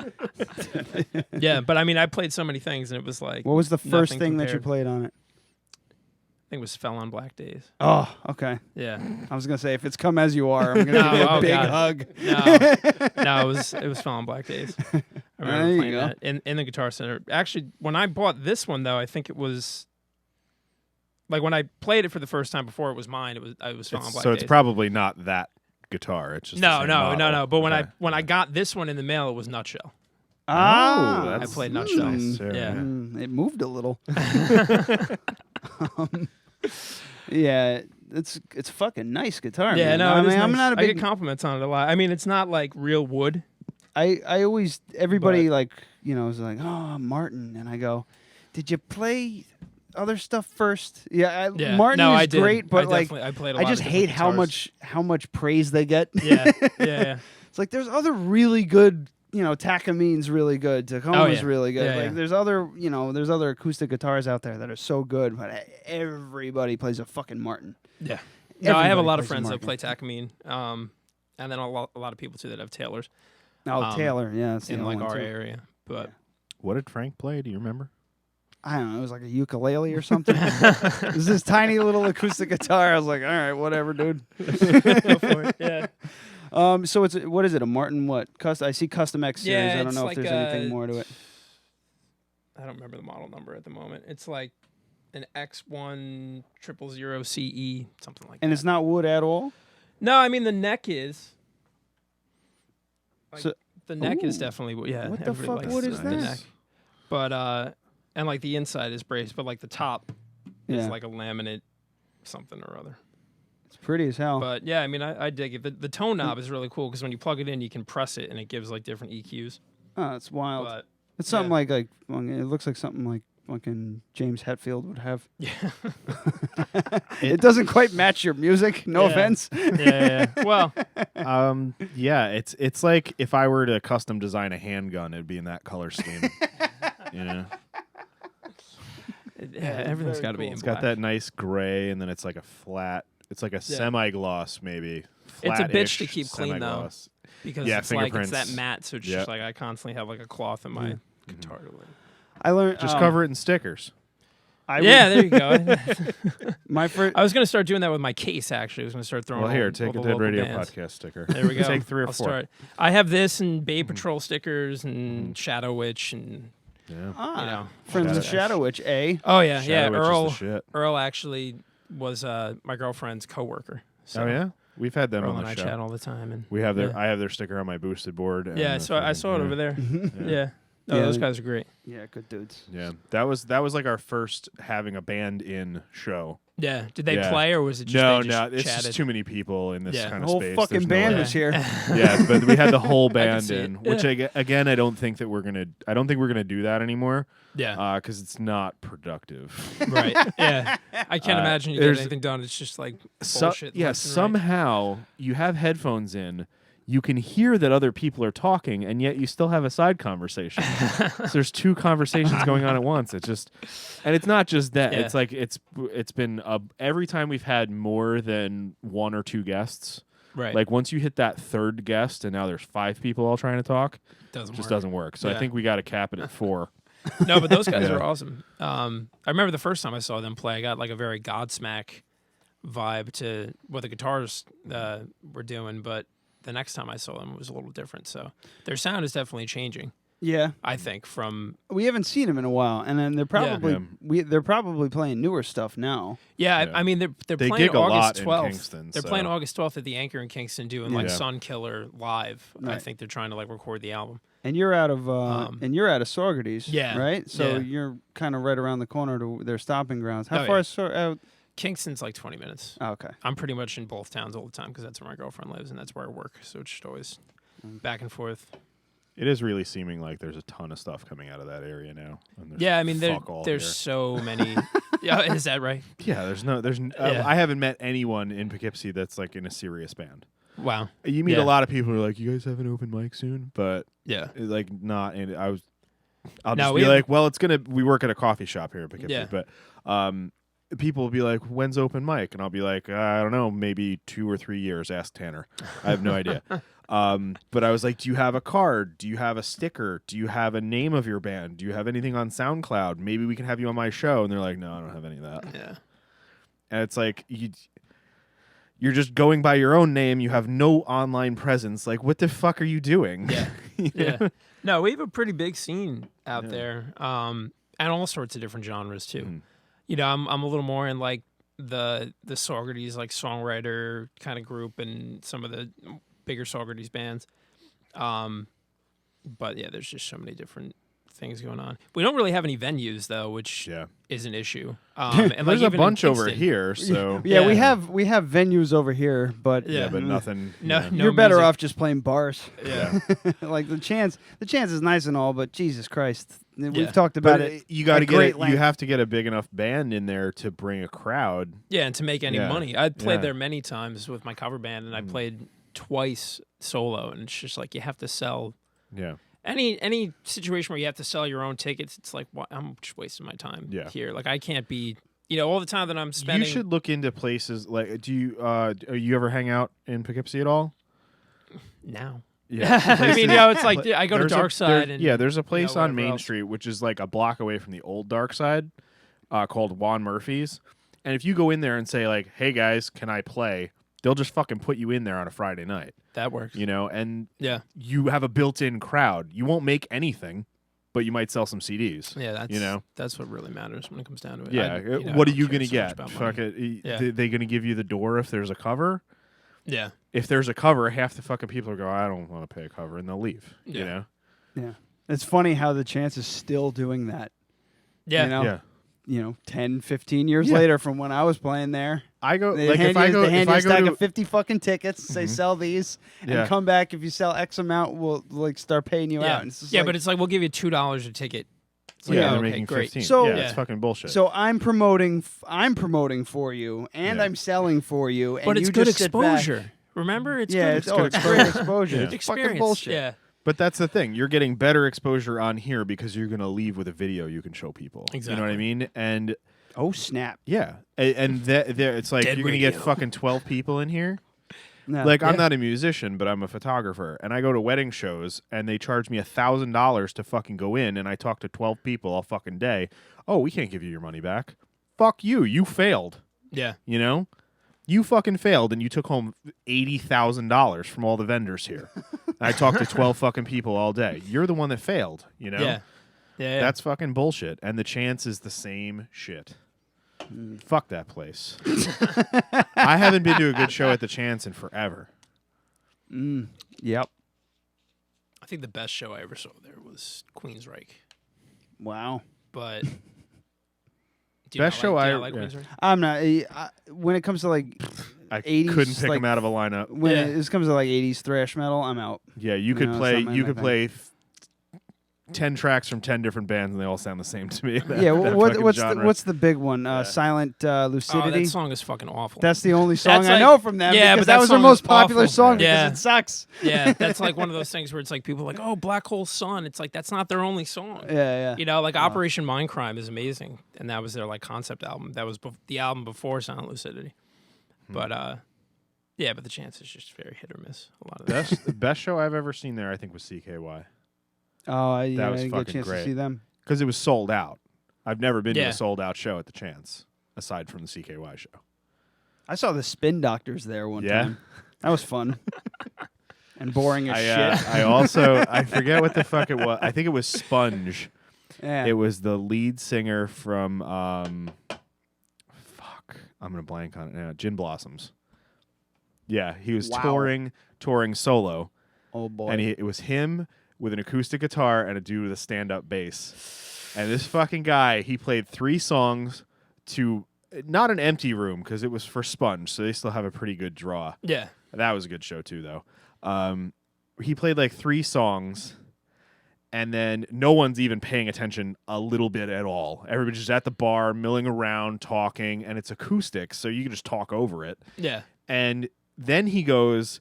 Yeah, but I mean, I played so many things, and it was like What was the first nothing thing that you compared. played on it? I think it was Fell on Black Days. Oh, okay. Yeah. I was gonna say if it's Come As You Are, I'm gonna give you a oh, big God. hug. No, it was Fell on Black Days. I remember There you playing go. that in the Guitar Center. Actually, when I bought this one though, I think it was like when I played it for the first time before it was mine. It was Fell on Black So Days. it's probably not that guitar. It's just the no, same no, model. no. But Okay. when I got this one in the mail, it was Nutshell. Ah, Oh, I that's played Nutshell. nice too, Yeah. It moved a little. Yeah, it's fucking nice guitar. Yeah, man. no, I it is mean, I'm nice. not a I big. get compliments on it a lot. I mean, it's not like real wood. I always everybody like is like, oh, Martin, and I go, did you play other stuff first. Yeah, Yeah. Martin No, is I did. great, but I played a lot I just of hate different how much praise they get. Yeah. Yeah. It's like there's other really good, Takamine's really good, Tacoma's really good. Yeah, yeah. There's other acoustic guitars out there that are so good, but everybody plays a fucking Martin. Yeah. No, I have a Everybody lot of plays a friends that Martin. play Takamine, and then a lot of people too that have Taylors. Oh, Taylor, yeah, that's the in other like one, our too. area. But What did Frank play? Do you remember? I don't know. It was like a ukulele or something. It was this tiny little acoustic guitar. I was like, all right, whatever, dude. go for it. Yeah. So what is it? A Martin what? I see Custom X series. Yeah, I don't it's know like if there's anything more to it. I don't remember the model number at the moment. It's like an X1 000 CE, something like that. And it's not wood at all? No, I mean the neck is. Like, So- the neck is Ooh. definitely What the fuck likes wood is the that? neck. But and like the inside is braced, but like the top is Yeah. like a laminate something or other. It's pretty as hell. But yeah, I mean I dig it. The tone knob is really cool because when you plug it in, you can press it and it gives like different EQs. Oh, it's wild. But It's something like it looks like something like fucking James Hetfield would have. yeah, It doesn't quite match your music. No Yeah. offense. yeah. Well, Yeah, it's like if I were to custom design a handgun, it'd be in that color scheme. everything's got to be in It's black. got that nice gray, and then it's like a flat. It's like a semi-gloss, maybe. It's a bitch to Flat-ish keep clean though, semi-gloss. because Yeah, it's like it's that fingerprints. matte, so it's Yeah. just like I constantly have like a cloth in my guitar. To like. I learned Just cover it in stickers. Yeah, there you go. My first. I was gonna start doing that with my case. Actually, I was gonna start throwing. Well, here, all take the a Dead local Radio bands. podcast sticker. There we go. Take 3 or I'll 4. start. I have this and Bay Patrol stickers and Shadow Witch and Yeah. Ah, you know. friends with Shadow Witch, eh? Oh yeah, Shadow yeah. Witch is the Earl. shit. Earl actually was my girlfriend's coworker. So Oh yeah, we've had them Earl on and the I show. chat all the time, and We have their. Yeah. I have their sticker on my boosted board. And yeah. the So I fucking- saw it yeah. over there. Yeah. Oh, Yeah, those they- guys are great. Yeah, good dudes. Yeah, that was like our first having a band in show. Yeah. Did they Yeah. play or was it just No, they just it's chatted? just too many people in this Yeah. kind The of whole space. fucking There's no band way. was here. Yeah, but we had the whole band see in, it. which Yeah. again I don't think that we're gonna. I don't think we're gonna do that anymore. Yeah. Because it's not productive. Right. Yeah. I can't imagine you get there's- anything done. It's just like So, bullshit. yeah, left and right. somehow you have headphones in. You can hear that other people are talking, and yet you still have a side conversation. So there's 2 conversations going on at once. It's just, and it's not just that. Yeah. It's like it's been every time we've had more than 1 or 2 guests. Right. Like once you hit that 3rd guest, and now there's 5 people all trying to talk, doesn't just work. doesn't work. So I Yeah. think we got to cap it at 4. No, but those guys Yeah. are awesome. I remember the first time I saw them play, I got like a very Godsmack vibe to what the guitars were doing, but the next time I saw them it was a little different. So their sound is definitely changing, Yeah, I think, from we haven't seen them in a while, and then they're probably Yeah. they're probably playing newer stuff now. yeah. Yeah. I mean they're They playing gig a lot August in 12th. Kingston, They're so- playing August 12th at the Anchor in Kingston doing like Yeah. Sun Killer live. I Right. think they're trying to like record the album. And you're out of Saugerties, Yeah, right? So yeah. you're kind of right around the corner to their stopping grounds. How Oh, far yeah. is out? Kingston's like 20 minutes. Oh, okay. I'm pretty much in both towns all the time because that's where my girlfriend lives and that's where I work. So it's just always back and forth. It is really seeming like there's a ton of stuff coming out of that area now. And there's Yeah, I mean fuck all there's here. so many. Yeah, is that right? Yeah, Yeah. I haven't met anyone in Poughkeepsie that's like in a serious band. Wow. You meet Yeah. a lot of people who are like, "You guys have an open mic soon," but Yeah. like not. And I'll No, just we be have- like, "Well, it's gonna." We work at a coffee shop here in Poughkeepsie, Yeah. but people will be like, "When's open mic?" And I'll be like, "I don't know, maybe 2 or 3 years. Ask Tanner. I have no idea." But I was like, "Do you have a card? Do you have a sticker? Do you have a name of your band? Do you have anything on SoundCloud? Maybe we can have you on my show." And they're like, "No, I don't have any of that." Yeah. And it's like you're just going by your own name. You have no online presence. Like, what the fuck are you doing? Yeah. You Yeah. know? No, we have a pretty big scene out there, and all sorts of different genres too. Mhm. You know, I'm a little more in like the Saugerties like songwriter kind of group and some of the bigger Saugerties bands. But yeah, there's just so many different things going on. We don't really have any venues though, which Yeah. is an issue. And like There's a even in bunch over Kingston- here, so Yeah, we Yeah. have venues over here, but Yeah. but nothing. No, yeah. no you're better music. off just playing bars. Yeah. Like the chance is nice and all, but Jesus Christ, We've talked about it. You got to get great it. length. You have to get a big enough band in there to bring a crowd. Yeah, and to make any Yeah. money. I played Yeah. there many times with my cover band, and I played twice solo, and it's just like you have to sell. Yeah. Any situation where you have to sell your own tickets, it's like, what? I'm just wasting my time here. Like, I can't be, all the time that I'm spending. You should look into places like. Do you ever hang out in Poughkeepsie at all? Now. Yeah, I mean, it's like I go to Dark Side. There's a place on Main else. Street which is like a block away from the old Dark Side, called Juan Murphy's. And if you go in there and say like, "Hey guys, can I play?" They'll just fucking put you in there on a Friday night. That works. And yeah, you have a built-in crowd. You won't make anything, but you might sell some CDs. Yeah, that's what really matters when it comes down to it. Yeah, I what are don't you care going to so much get? about Fuck money. it. Yeah. They going to give you the door if there's a cover? Yeah. If there's a cover, half the fucking people go, I don't want to pay a cover, and they'll leave. Yeah. You know? Yeah. It's funny how the Chance is still doing that. Yeah. Yeah. 10, 15 years later from when I was playing there. I go They like hand if I you- go they hand if you I a go stack to of 50 fucking tickets, say sell these, Yeah. and come back if you sell X amount, we'll like start paying you Yeah, out. And it's just yeah, like- but it's like we'll give you $2 a ticket. It's like, yeah, oh, they're okay, making great. 15. So- yeah, Yeah. it's fucking bullshit. So I'm promoting for you, and Yeah. I'm selling for you, and But it's you good just sit back. exposure. Remember, it's Yeah, good it's exposure. great exposure. Yeah. It's fucking Experience. bullshit. Yeah, But that's the thing. You're getting better exposure on here because you're going to leave with a video you can show people. You know what I mean? And Oh snap! yeah, and it's like Dead you're going to get radio. fucking 12 people in here. No. Like I'm not a musician, but I'm a photographer, and I go to wedding shows, and they charge me $1,000 to fucking go in, and I talk to 12 people all fucking day. Oh, we can't give you your money back. Fuck you. You failed. yeah. You know, you fucking failed, and you took home $80,000 from all the vendors here. And I talked to 12 fucking people all day. You're the one that failed. You know, Yeah. that's fucking bullshit. And the Chance is the same shit. Fuck that place. I haven't been to a good show at the Chance in forever. Yep. I think the best show I ever saw there was Queensryche. Wow. But do you Best not show like, do you I- not like yeah. Queensryche? I'm not. when it comes to like I 80s, couldn't pick like, them out of a lineup. When Yeah. it comes to like 80s thrash metal, I'm out. Yeah, you could No, play. it's not You my could thing. play 10 tracks from 10 different bands, and they all sound the same to me. That- Yeah. that What, fucking what's the, genre. what's the big one? Yeah. Silent Oh, Lucidity. that song is fucking awful. That's the only song That's I like- know from them. yeah, because but that that was their song most is popular awful. song because Yeah. it sucks. yeah, that's like one of those things where it's like people are like, oh, Black Hole Sun. It's like that's not their only song. Yeah. You know, like Operation Mindcrime is amazing, and that was their like concept album. That was the album before Silent Lucidity. But yeah, but the Chance is just very hit or miss. A lot of that. The best show I've ever seen there, I think, was CKY. Oh, I That was didn't get a fucking chance great. to see them. Because it was sold out. I've never been to Yeah. a sold out show at the Chance, aside from the CKY show. I saw the Spin Doctors there one Yeah? time. That was fun. And boring as shit. I also, I forget what the fuck it was. I think it was Sponge. Yeah. It was the lead singer from, fuck, I'm going to blank on it now. Gin Blossoms. Yeah, he was Wow. touring solo. Oh boy. And it was him with an acoustic guitar and a dude with a stand-up bass. And this fucking guy, he played 3 songs to not an empty room because it was for Sponge, so they still have a pretty good draw. Yeah. That was a good show too, though. He played like 3 songs, and then no one's even paying attention a little bit at all. Everybody's just at the bar, milling around, talking, and it's acoustic, so you can just talk over it. Yeah. And then he goes,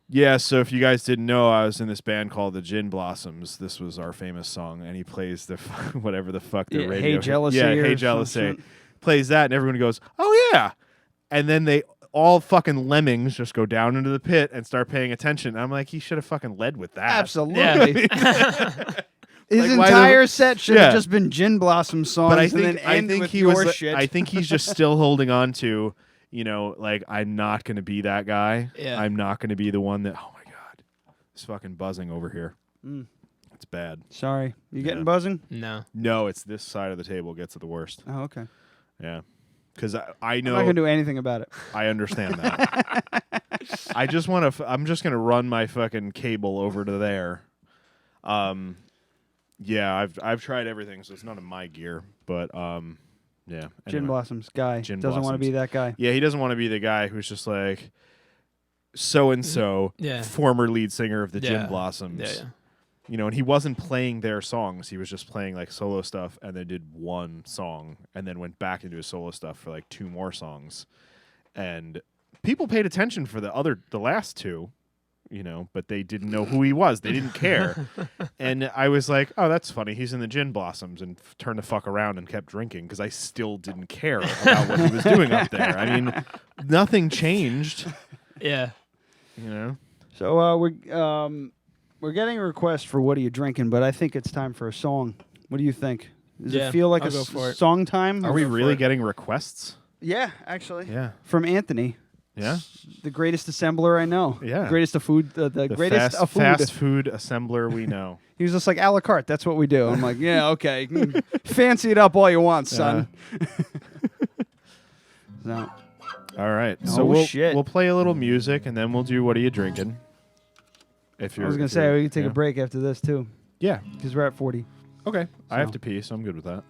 yeah, so if you guys didn't know, I was in this band called the Gin Blossoms. This was our famous song. And he plays the whatever the fuck the Yeah, radio. Hey Jealousy Yeah, or Hey some Jealousy. shit. Plays that, and everyone goes, oh, yeah. And then they all fucking lemmings just go down into the pit and start paying attention. I'm like, he should have fucking led with that. Absolutely. His Like, why entire the- set should Yeah. have just been Gin Blossom songs But I and then think, end with he your was. shit. I think he's just still holding on to, you know, like, I'm not going to be that guy. Yeah. I'm not going to be the one that. Oh my god, it's fucking buzzing over here. It's bad. Sorry. You getting Yeah. buzzing? No. No, it's this side of the table gets it the worst. Oh, okay. Yeah, because I I'm know not going to do anything about it. I understand that. I just want to. I'm just gonna run my fucking cable over to there. Yeah, I've tried everything, so it's none of my gear. But yeah, Gin anyway. Blossoms guy. Gin Doesn't want to Blossoms. be that guy. Yeah, he doesn't want to be the guy who's just like so and so, Yeah. former lead singer of the Yeah. Gin Blossoms. Yeah. And he wasn't playing their songs. He was just playing like solo stuff, and then did one song, and then went back into his solo stuff for like 2 more songs. And people paid attention for the last 2, but they didn't know who he was. They didn't care. And I was like, oh, that's funny. He's in the Gin Blossoms, and turned the fuck around and kept drinking because I still didn't care about what he was doing up there. I mean, nothing changed. Yeah. So we're getting a request for what are you drinking, but I think it's time for a song. What do you think? Does it feel like I'll go for it. song time? Are we really getting requests? Yeah, actually. Yeah. From Anthony. Yeah. The greatest assembler I know. Yeah. Greatest of food. The greatest of food. Fast food assembler we know. He was just like, a la carte, that's what we do. I'm like, yeah, okay. Fancy it up all you want, son. So. All right. So shit. we'll play a little music, and then we'll do What Are You Drinking? I was going to say, we can take a break after this, too. Yeah. Because we're at 40. Okay. I have to pee, so I'm good with that.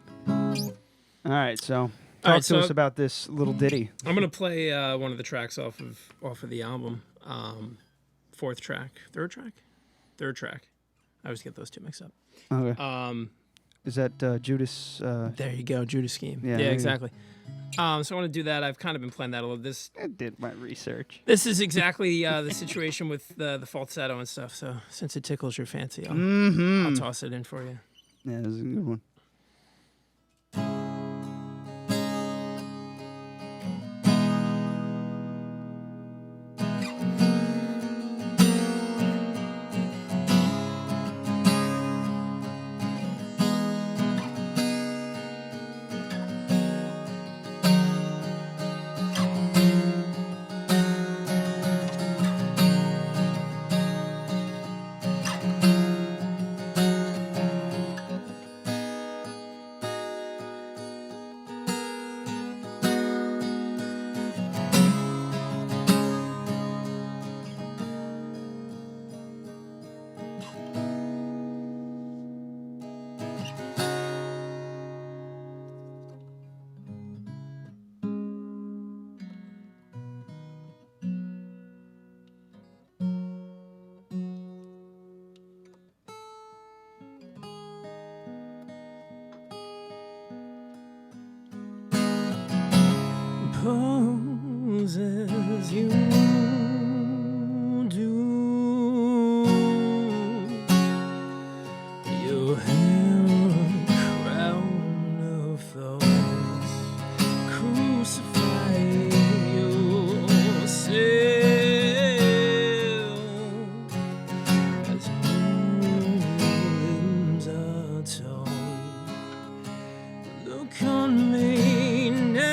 All right, so talk to us about this little ditty. I'm gonna play one of the tracks off of the album. 4th track, 3rd track. I always get those 2 mixed up. Okay. Is that Judas? There you go, Judas Scheme. Yeah, exactly. So I want to do that. I've kind of been playing that a little. I did my research. This is exactly the situation with the falsetto and stuff. So since it tickles your fancy, I'll toss it in for you. Yeah, this is a good one. Poses you do, your hair a crown of thorns, crucify yourself as limbs are torn. Look on me now.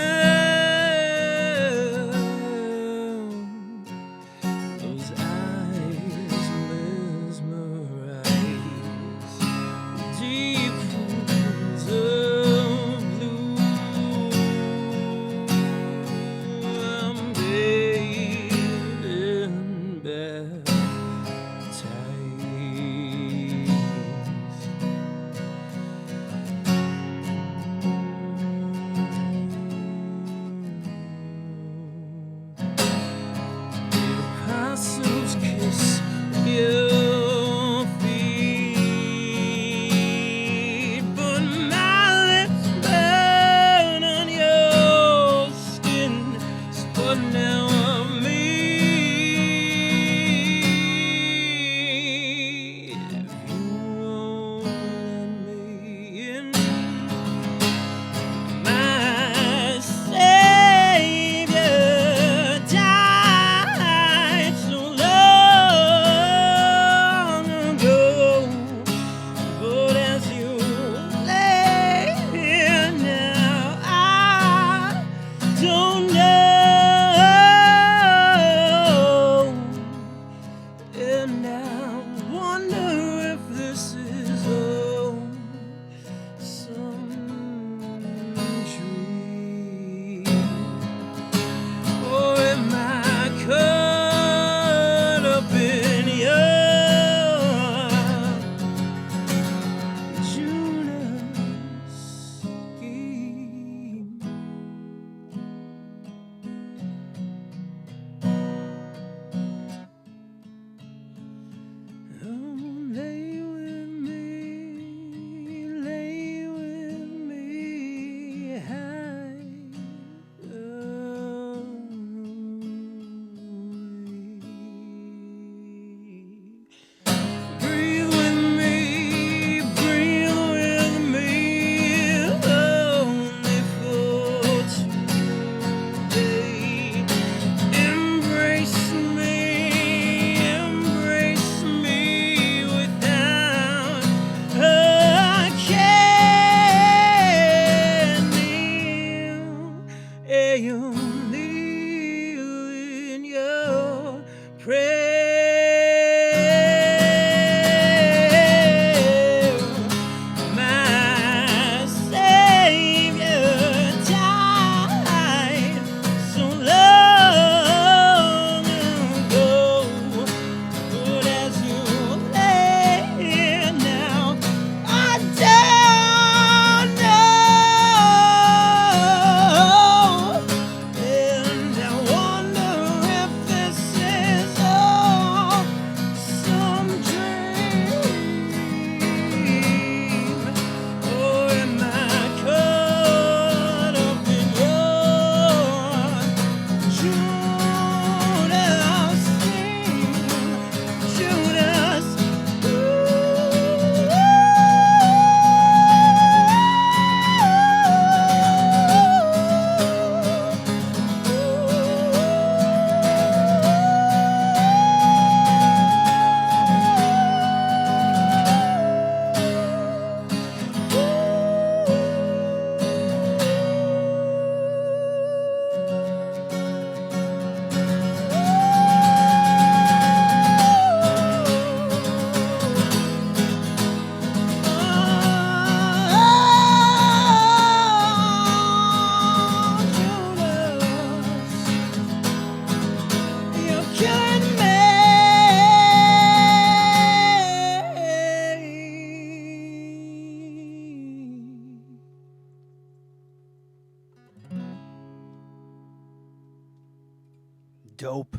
dope.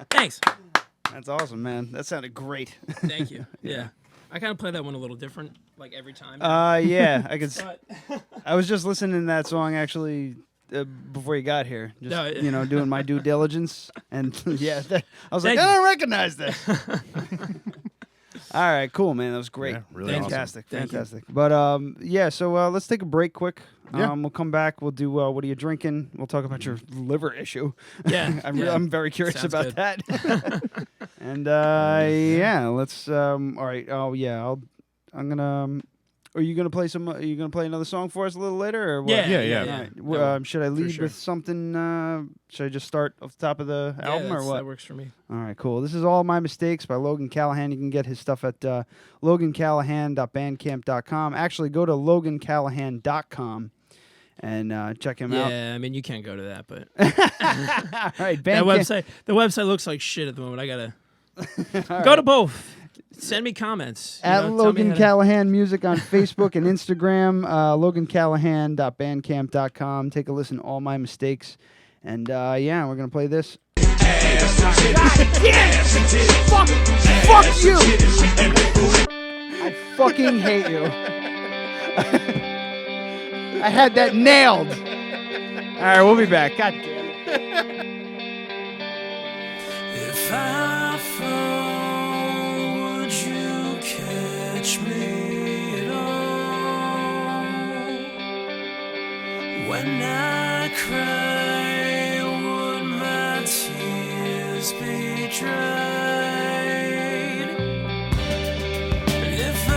Thanks. That's awesome, man. That sounded great. Thank you. Yeah. I kind of play that one a little different, like every time. Yeah, I could. But- I was just listening to that song actually before you got here. Just doing my due diligence, and I was like, I don't recognize this. All right, cool, man. That was great. Yeah, really fantastic, awesome. fantastic. But so let's take a break quick. Yeah. We'll come back. We'll do what are you drinking? We'll talk about your liver issue. Yeah, I'm very curious Sounds about good. that. And let's. All right. Oh yeah. I'm gonna. Are you gonna play some? Are you gonna play another song for us a little later? Or what? Yeah. All right. Well, should I lead sure. with something? Should I just start off the top of the album or what? That works for me. All right, cool. This is All My Mistakes by Logan Callahan. You can get his stuff at logancallahan.bandcamp.com. Actually, go to logancallahan.com and check him out. Yeah, I mean, you can't go to that, but All right, the website looks like shit at the moment. I gotta go to both. Send me comments. At tell me Logan how to- Callahan Music on Facebook and Instagram. logancallahan.bandcamp.com. Take a listen to All My Mistakes. And we're going to play this. Fuck you! I fucking hate you. I had that nailed. All right, we'll be back. God damn it. If I fall, would you catch me at all? When I cry, would my tears be dried? And if I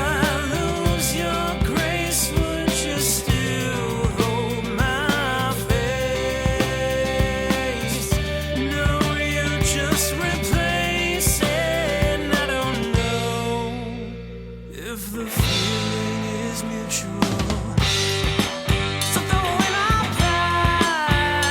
lose your grace, would you still hold my face? No, you just replace it. And I don't know if the feeling is mutual. So throwing our pride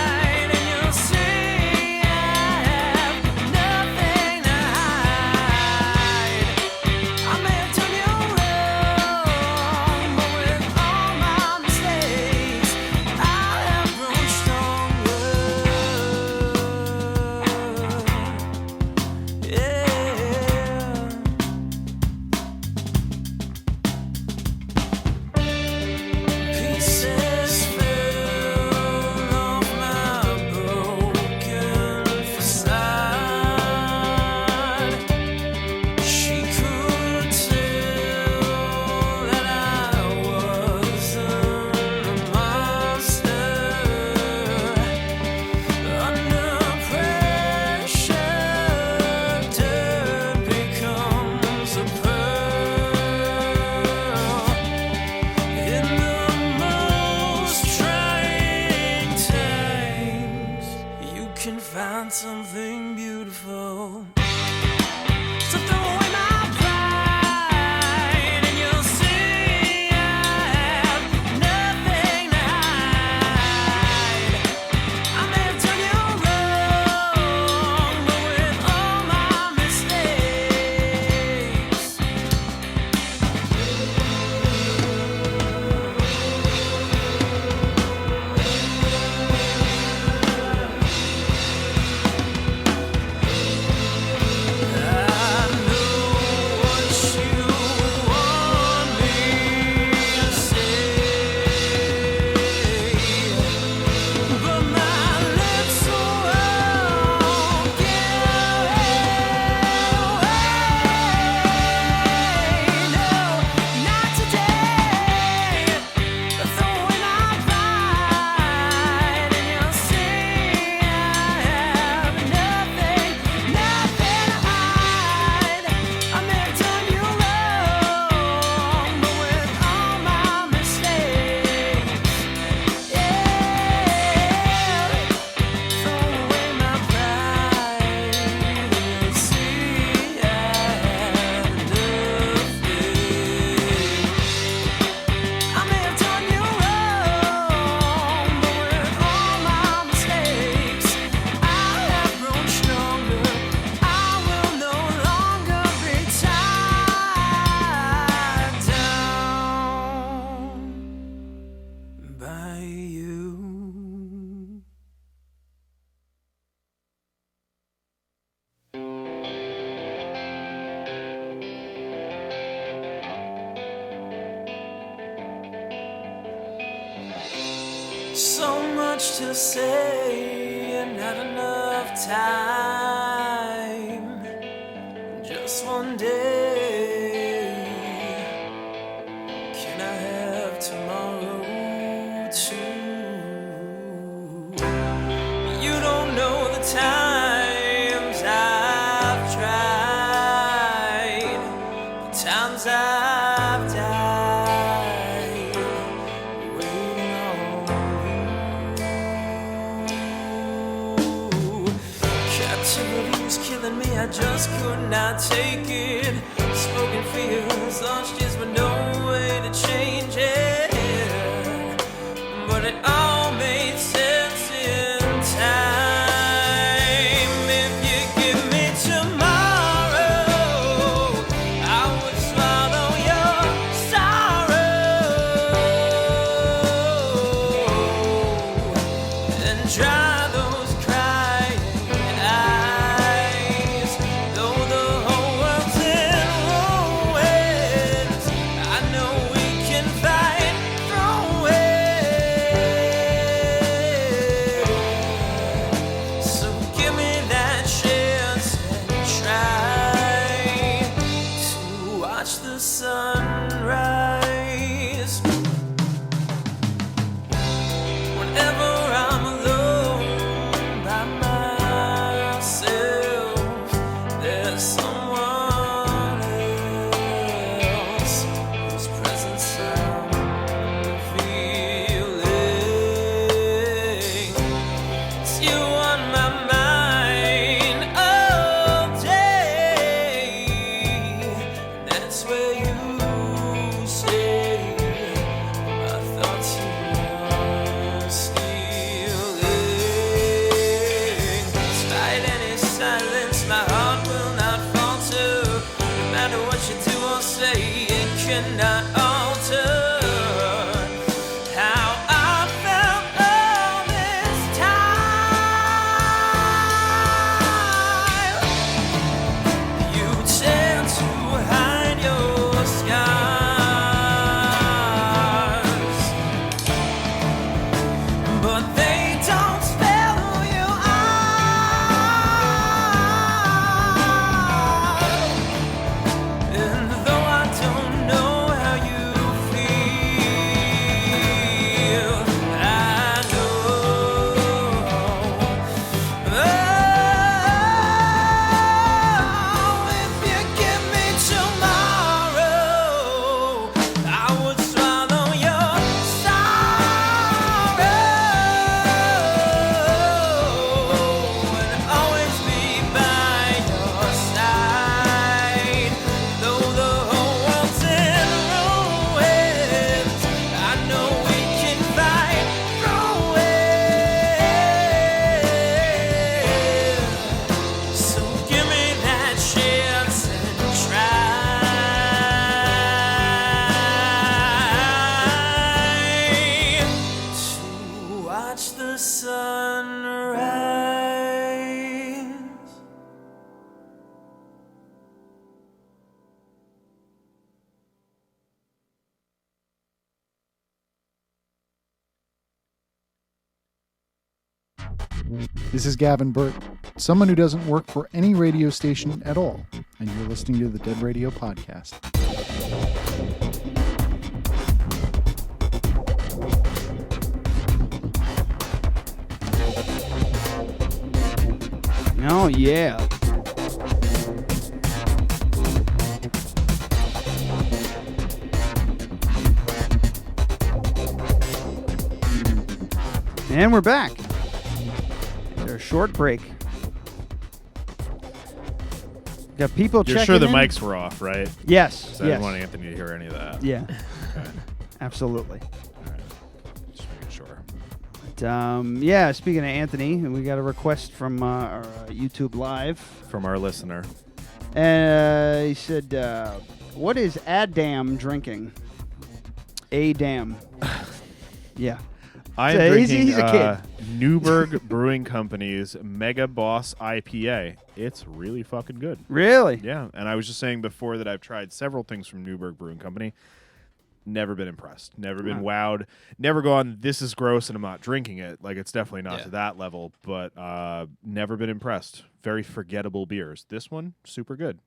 much to say and not enough time. Just one day. Can I have tomorrow too? You don't know the times I've tried, the times I've died waiting on you. Captivity was killing me, I just could not take it. Smoking fears, lost years, but no way to change it. But it all made sense in time. If you give me tomorrow, I would swallow your sorrow and dry those crying eyes. Though the whole world's in ruins, I know we can fight through it. So give me that chance and try to watch the sunrise. Whenever I'm alone by myself, there's someone else whose presence I'm feeling. It's you on my mind all day. That's where you stay. My thoughts are stealing. Despite any silence, my heart will not falter. No matter what you do or say, it cannot alter how I felt all this time. You tend to hide your scars, but they don't spell who you are. And though I don't know how you feel, I know. Oh, if you give me tomorrow, I would swallow your sorrow and always be by your side. Though the whole world's in ruins, I know we can fight through it. So give me that chance and try to watch the sunrise. This is Gavin Burt, someone who doesn't work for any radio station at all, and you're listening to the Dead Radio Podcast. Oh, yeah. And we're back. After a short break. Got people You're checking sure the in. mics were off, right? Yes. So I yes. didn't want Anthony to hear any of that. Yeah. Okay. Absolutely. All right. Just making sure. But, yeah, speaking of Anthony, we got a request from our YouTube Live. From our listener. He said, what is Adam drinking? Adam. Yeah. I'm So drinking he's a kid. Newberg Brewing Company's Mega Boss IPA. It's really fucking good. Really? Yeah, and I was just saying before that I've tried several things from Newberg Brewing Company. Never been impressed. Never been wowed. Never gone, this is gross and I'm not drinking it. Like, it's definitely not to that level, but never been impressed. Very forgettable beers. This one, super good.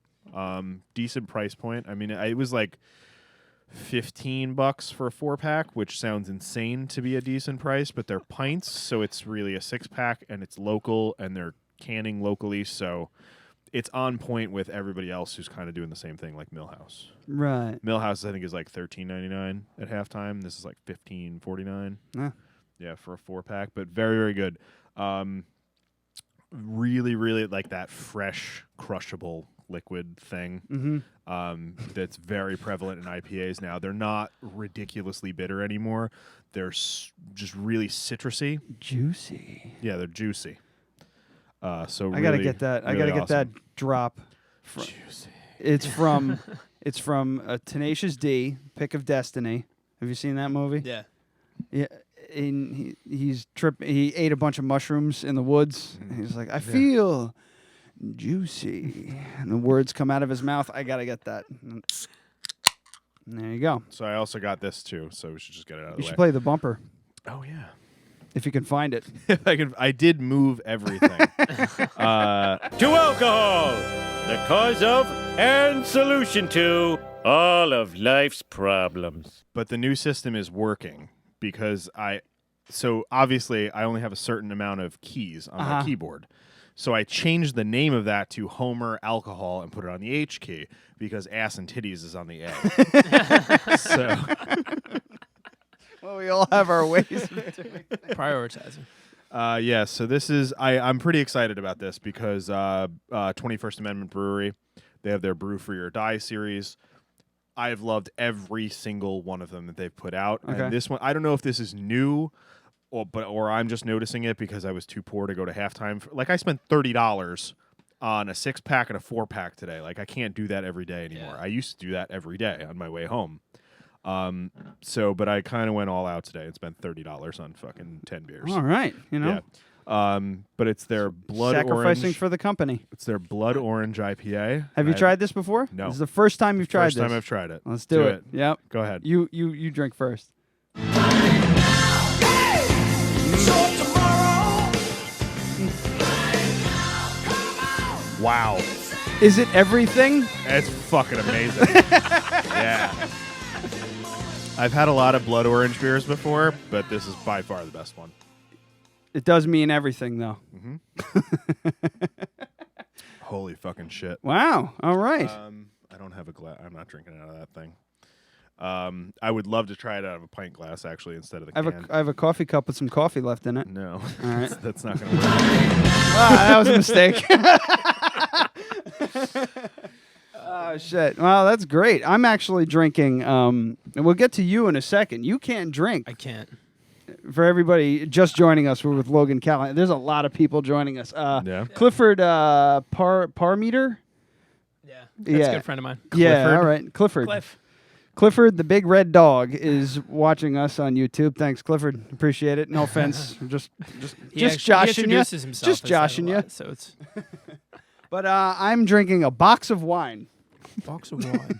Decent price point. I mean, it was like $15 for a 4-pack, which sounds insane to be a decent price, but they're pints, so it's really a 6-pack, and it's local, and they're canning locally, so it's on point with everybody else who's kind of doing the same thing, like Millhouse. Right. Millhouse, I think, is like $13.99 at halftime. This is like $15.49. Yeah, for a 4-pack, but very, very good. Really, really like that fresh, crushable liquid thing. That's very prevalent in IPAs now. They're not ridiculously bitter anymore. They're just really citrusy. Juicy. Yeah, they're juicy. So really, I gotta get that. I gotta get that drop. Juicy. It's from Tenacious D, Pick of Destiny. Have you seen that movie? Yeah. Yeah. He ate a bunch of mushrooms in the woods. And he's like, I feel juicy, and the words come out of his mouth. I gotta get that. And there you go. So I also got this too. So we should just get it out of the way. You should play the bumper. Oh yeah. If you can find it. If I can, I did move everything. To alcohol, the cause of and solution to all of life's problems. But the new system is working because so obviously I only have a certain amount of keys on my keyboard. So I changed the name of that to Homer Alcohol and put it on the H key because ass and titties is on the A. So. Well, we all have our ways of doing prioritizing. Yeah, so this is I'm pretty excited about this because 21st Amendment Brewery, they have their Brew Free or Die series. I've loved every single one of them that they've put out. Okay. And this one, I don't know if this is new or I'm just noticing it because I was too poor to go to halftime. Like I spent $30 on a 6-pack and a 4-pack today. Like I can't do that every day anymore. I used to do that every day on my way home. But I kind of went all out today and spent $30 on fucking 10 beers. All right, you know. Yeah. But it's their blood sacrificing orange. for the company. It's their blood orange IPA. Have you tried this before? No. This is the first time you've tried this. First time I've tried it. Let's do it. Yep. Go ahead. You drink first. Wow. Is it everything? It's fucking amazing. Yeah. I've had a lot of blood orange beers before, but this is by far the best one. It does mean everything, though. Holy fucking shit. Wow. All right. I don't have a glass. I'm not drinking it out of that thing. I would love to try it out of a pint glass, actually, instead of the can. I have a coffee cup with some coffee left in it. No. All right. That's not going to work. That was a mistake. Oh, shit. Well, that's great. I'm actually drinking, and we'll get to you in a second. You can't drink. I can't. For everybody just joining us, we're with Logan Callahan. There's a lot of people joining us. Clifford Parmeter? Yeah. That's a good friend of mine. Yeah, Clifford. all right. Clifford, the big red dog, is watching us on YouTube. Thanks, Clifford. Appreciate it. No offense. just joshing you. Himself Just joshing you. So it's. But I'm drinking a box of wine. Box of wine.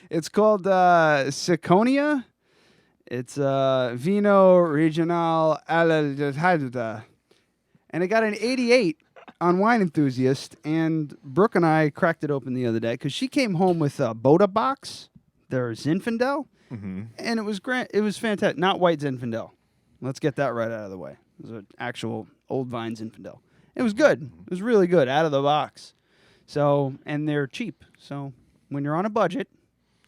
It's called Siconia. It's Vino Regional Alejada. And it got an 88 on Wine Enthusiast. And Brooke and I cracked it open the other day because she came home with a Boda box, their Zinfandel. And it was great. It was fantastic. Not white Zinfandel. Let's get that right out of the way. It was an actual Old Vine Zinfandel. It was good. It was really good out of the box. So, and they're cheap. So, when you're on a budget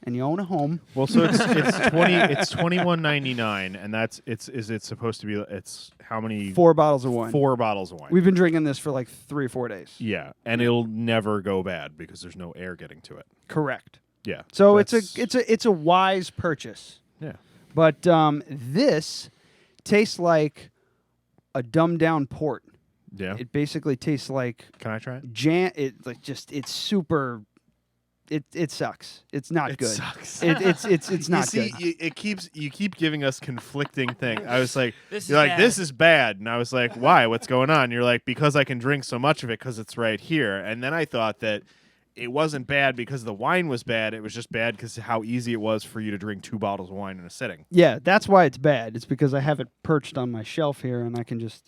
and you own a home, well, so it's $21.99, and is it supposed to be? It's how many? 4 bottles of wine. 4 bottles of wine. We've been drinking this for like 3 or 4 days. Yeah, and it'll never go bad because there's no air getting to it. Correct. Yeah. So it's a wise purchase. Yeah. But this tastes like a dumbed down port. Yeah. It basically tastes like. Can I try it? It's super. It sucks. It's not good. Sucks. It's not you see, good. You keep giving us conflicting things. I was like, This is bad, and I was like, why? What's going on? You're like, because I can drink so much of it because it's right here. And then I thought that it wasn't bad because the wine was bad. It was just bad because how easy it was for you to drink 2 bottles of wine in a sitting. Yeah, that's why it's bad. It's because I have it perched on my shelf here, and I can just.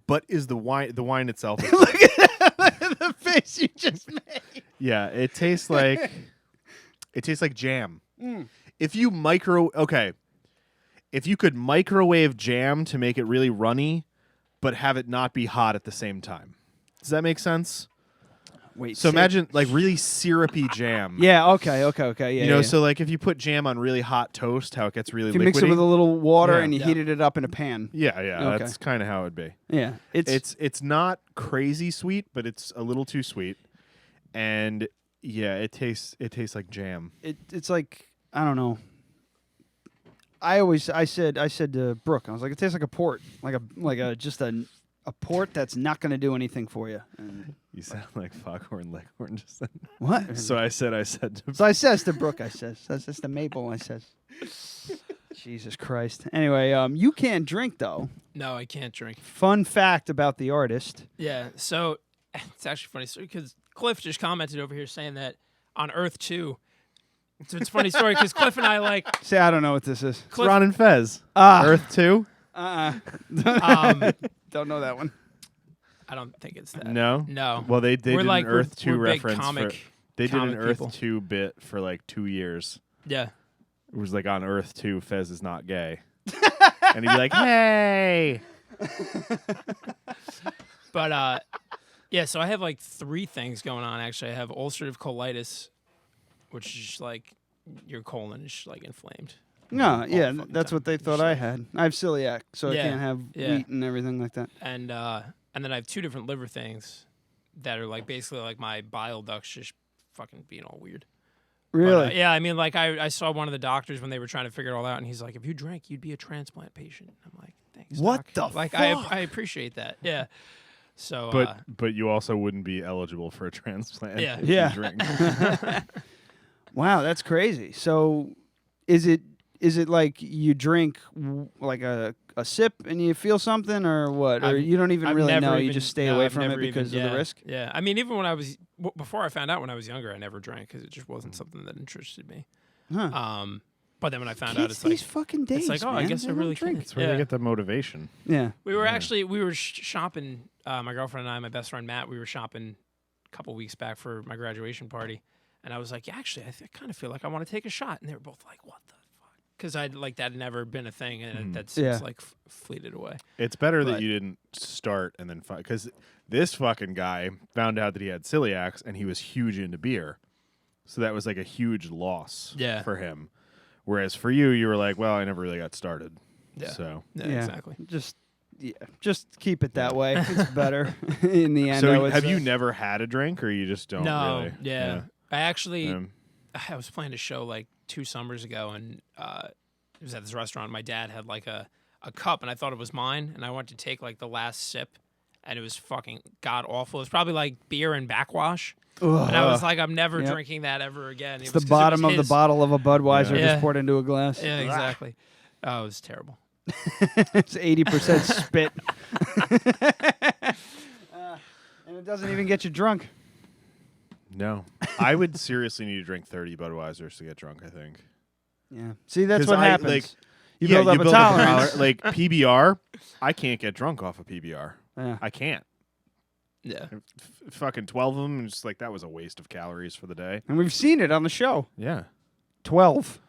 But is the wine itself? Look at the face you just made. Yeah, it tastes like jam. Mm. If you could microwave jam to make it really runny, but have it not be hot at the same time. Does that make sense? Wait. So imagine like really syrupy jam. Yeah. Okay. Yeah. You know, so like if you put jam on really hot toast, how it gets really if you liquidy. mix it with a little water Yeah. and you heated it up in a pan. Yeah, Okay. that's kind of how it'd be. Yeah, it's not crazy sweet, but it's a little too sweet, and yeah, it tastes like jam. It's like, I don't know. I said to Brooke, I was like, it tastes like a port, like a port that's not going to do anything for you. And You sound like Foghorn Leghorn just then. What? So I said. So I says to Brooke, I says to Mabel, I says. Jesus Christ. Anyway, you can't drink though. No, I can't drink. Fun fact about the artist. Yeah, so it's actually funny story because Cliff just commented over here saying that on Earth 2. So it's a funny story because Cliff and I like. Say, I don't know what this is. It's Ron and Fez. Ah. Earth 2? Don't know that one. I don't think it's that. No? No. Well, they did like, an Earth 2 we're big reference. They did an comic Earth people. 2 bit for like 2 years. Yeah. It was like on Earth 2, Fez is not gay. And he'd be like, hey! But, yeah, so I have like 3 things going on, actually. I have ulcerative colitis, which is just like your colon is like inflamed. No, yeah, fucking that's time. what they thought I had. I have celiac, so Yeah, I can't have yeah. wheat and everything like that. And then I have 2 different liver things that are like basically like my bile ducts just fucking being all weird. Really? But, yeah, I mean, like I saw one of the doctors when they were trying to figure it all out, and he's like, if you drank, you'd be a transplant patient. I'm like, thanks. What doc. the like, fuck? I appreciate that. Yeah. So. But you also wouldn't be eligible for a transplant Yeah. if Yeah. you drink. Wow, that's crazy. So, is it like you drink like a sip and you feel something, or what? Or you don't even I've really never know? even- You just stay no, away I've from it never because even- of the risk. Yeah, I mean, even when I was before I found out when I was younger, I never drank because it just wasn't something that interested me. Huh. But then when I found Kids out, it's like these fucking days, it's like, oh, I man, guess they I don't really drink. can. That's where they get the motivation. Yeah. We were shopping. My girlfriend and I, my best friend Matt, we were shopping a couple weeks back for my graduation party, and I was like, yeah, actually, I kind of feel like I want to take a shot, and they were both like, what the fuck? Because that had never been a thing, and that's like fleeted away. It's better But- that you didn't start and then because this fucking guy found out that he had celiacs and he was huge into beer, so that was like a huge loss for him. Whereas for you, you were like, well, I never really got started. Yeah. So Yeah, exactly. Just keep it that way. It's better in the end. I So would have say. you never had a drink, or you just don't No, really? yeah. I actually, Um, I was playing a show like 2 summers ago, and it was at this restaurant. My dad had like a cup, and I thought it was mine, and I went to take like the last sip, and it was fucking god awful. It was probably like beer and backwash. And I was like, I'm never Yep. drinking that ever again. It's It was the 'cause it bottom was of the his. bottle of a Budweiser Yeah. just poured into a glass. Yeah, exactly. Oh, it was terrible. It's 80% spit. And it doesn't even get you drunk. No, I would seriously need to drink 30 Budweisers to get drunk. I think. Yeah. See, that's 'Cause what happens. Like, you build up a tolerance. Like PBR, I can't get drunk off of PBR. Yeah. I can't. Yeah. Fucking 12 of them, and just like that was a waste of calories for the day. And we've seen it on the show. Yeah. 12.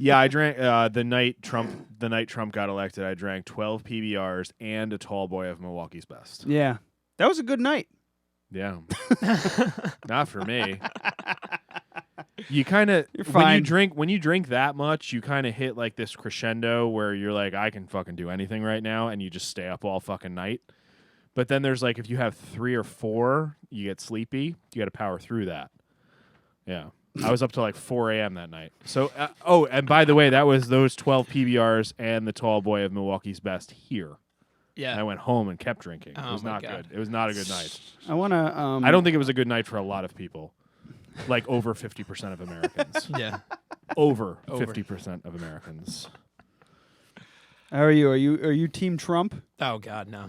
Yeah, I drank the night Trump got elected. I drank 12 PBRs and a tall boy of Milwaukee's Best. Yeah. That was a good night. Yeah. Not for me. You kind of fine. when you drink that much, you kind of hit like this crescendo where you're like, I can fucking do anything right now, and you just stay up all fucking night. But then there's like, if you have 3 or 4, you get sleepy. You got to power through that. Yeah. I was up till like 4 a.m. that night. So, and by the way, that was those 12 PBRs and the tall boy of Milwaukee's Best here. Yeah. And I went home and kept drinking. Oh It was my not God. good. It was not a good night. I want to. I don't think it was a good night for a lot of people. Like over 50% of Americans. Yeah. Over 50% of Americans. How are you? Are you Team Trump? Oh God, no.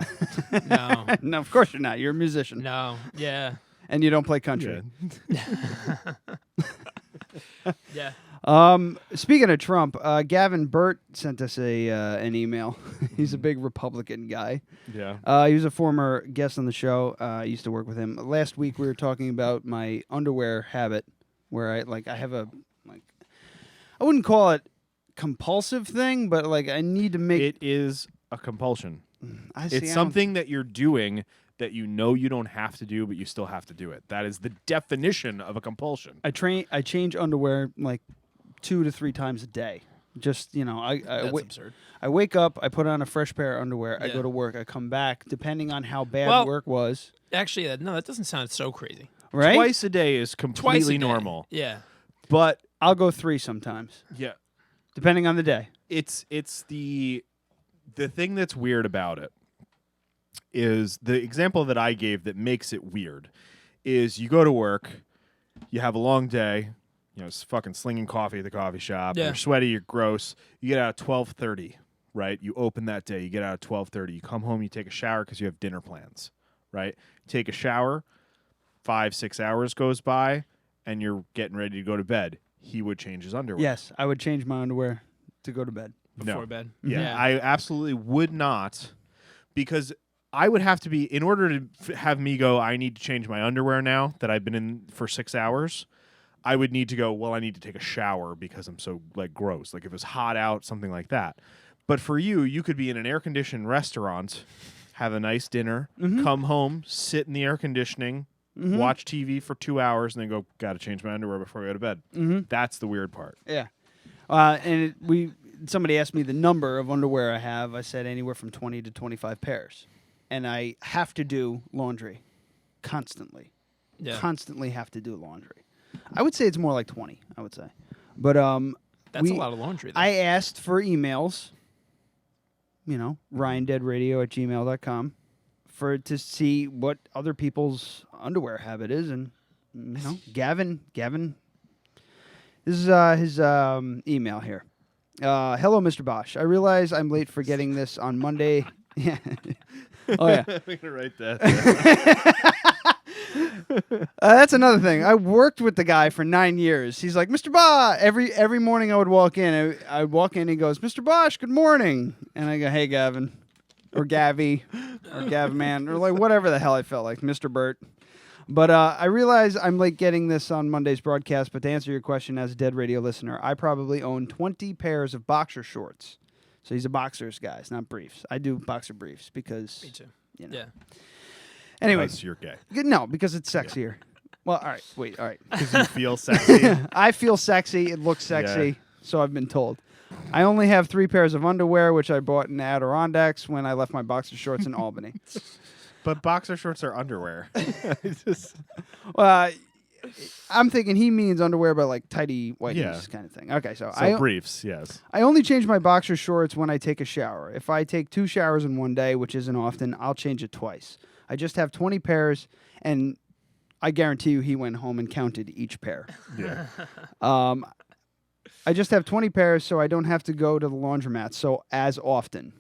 No. No, of course you're not. You're a musician. No. Yeah. and you don't play country. Yeah. Speaking of Trump, Gavin Burt sent us an email. He's a big Republican guy. Yeah. He was a former guest on the show. I used to work with him. Last week we were talking about my underwear habit, where I have a I wouldn't call it compulsive thing, but I need to make it is a compulsion. I see, It's something that you're doing that you know you don't have to do, but you still have to do it. That is the definition of a compulsion. I change underwear 2 to 3 times a day. Just That's absurd. I wake up, I put on a fresh pair of underwear, I go to work, I come back, depending on how bad work was. Actually, no, that doesn't sound so crazy. Right? Twice a day is completely normal. Yeah. But I'll go 3 sometimes. Yeah. Depending on the day. It's the thing that's weird about it is the example that I gave that makes it weird is you go to work, you have a long day, it's fucking slinging coffee at the coffee shop, you're sweaty, you're gross, you get out at 12:30, right? You open that day, you get out at 12:30, you come home, you take a shower because you have dinner plans, right? Take a shower, 5-6 hours goes by, and you're getting ready to go to bed. He would change his underwear. Yes, I would change my underwear to go to bed. Before bed. Yeah, I absolutely would not, because I would have to be, in order to have me go, I need to change my underwear now that I've been in for 6 hours, I would need to go, well, I need to take a shower because I'm so gross. If it's hot out, something like that. But for you could be in an air-conditioned restaurant, have a nice dinner, come home, sit in the air conditioning, watch TV for 2 hours, and then go, got to change my underwear before I go to bed. That's the weird part. Yeah. Somebody asked me the number of underwear I have. I said anywhere from 20 to 25 pairs. And I have to do laundry constantly. Yeah. Constantly have to do laundry. I would say it's more like 20, I would say. But that's a lot of laundry, though. I asked for emails, ryandeadradio@gmail.com, to see what other people's underwear habit is. And, Gavin, this is his email here. Hello, Mr. Bosch. I realize I'm late for getting this on Monday. Yeah. Oh, yeah. I'm going to write that. That's another thing. I worked with the guy for 9 years. He's like, Mr. Bosch. Every morning I would walk in. I would walk in and he goes, Mr. Bosch, good morning. And I go, hey, Gavin. Or Gavy. Or Gavman. Or whatever the hell I felt like. Mr. Burt. But I realize I'm late getting this on Monday's broadcast, but to answer your question as a Dead Radio listener, I probably own 20 pairs of boxer shorts. So he's a boxers guy. It's not briefs. I do boxer briefs because... Me too. Yeah. Anyway. Because you're gay. No, because it's sexier. Well, all right. Wait, all right. Because you feel sexy. I feel sexy. It looks sexy. So I've been told. I only have 3 pairs of underwear, which I bought in the Adirondacks when I left my boxer shorts in Albany. But boxer shorts are underwear. I'm thinking he means underwear, but tighty whiteies kind of thing. Okay, so briefs, yes. I only change my boxer shorts when I take a shower. If I take 2 showers in one day, which isn't often, I'll change it twice. I just have 20 pairs, and I guarantee you he went home and counted each pair. Yeah. I just have 20 pairs, so I don't have to go to the laundromat so as often.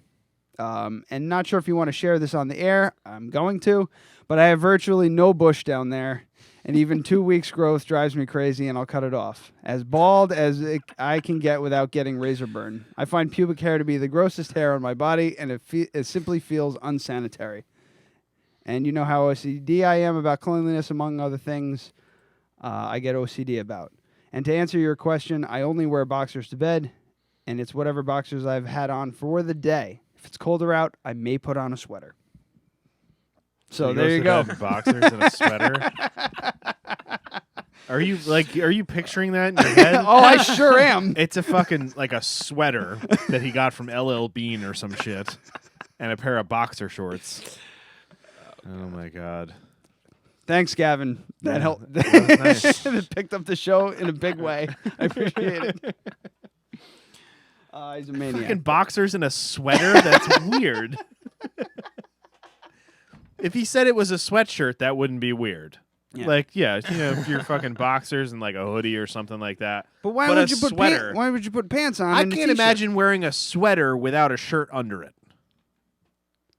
And not sure if you want to share this on the air. I'm going to, but I have virtually no bush down there, and even 2 weeks growth drives me crazy, and I'll cut it off. As bald as I can get without getting razor burn. I find pubic hair to be the grossest hair on my body, and it simply feels unsanitary. And you know how OCD I am about cleanliness, among other things I get OCD about. And to answer your question, I only wear boxers to bed, and it's whatever boxers I've had on for the day. If it's colder out, I may put on a sweater. So there you go. Boxers and a sweater. Are you picturing that in your head? Oh, I sure am. It's a fucking a sweater that he got from LL Bean or some shit, and a pair of boxer shorts. Oh my God. Thanks, Gavin. That helped. That was nice. That picked up the show in a big way. I appreciate it. He's a maniac. Fucking boxers and a sweater? That's weird. If he said it was a sweatshirt, that wouldn't be weird. Yeah. If you're fucking boxers and a hoodie or something like that. But why would you put sweater? Why would you put pants on? I and a can't t-shirt? imagine wearing a sweater without a shirt under it.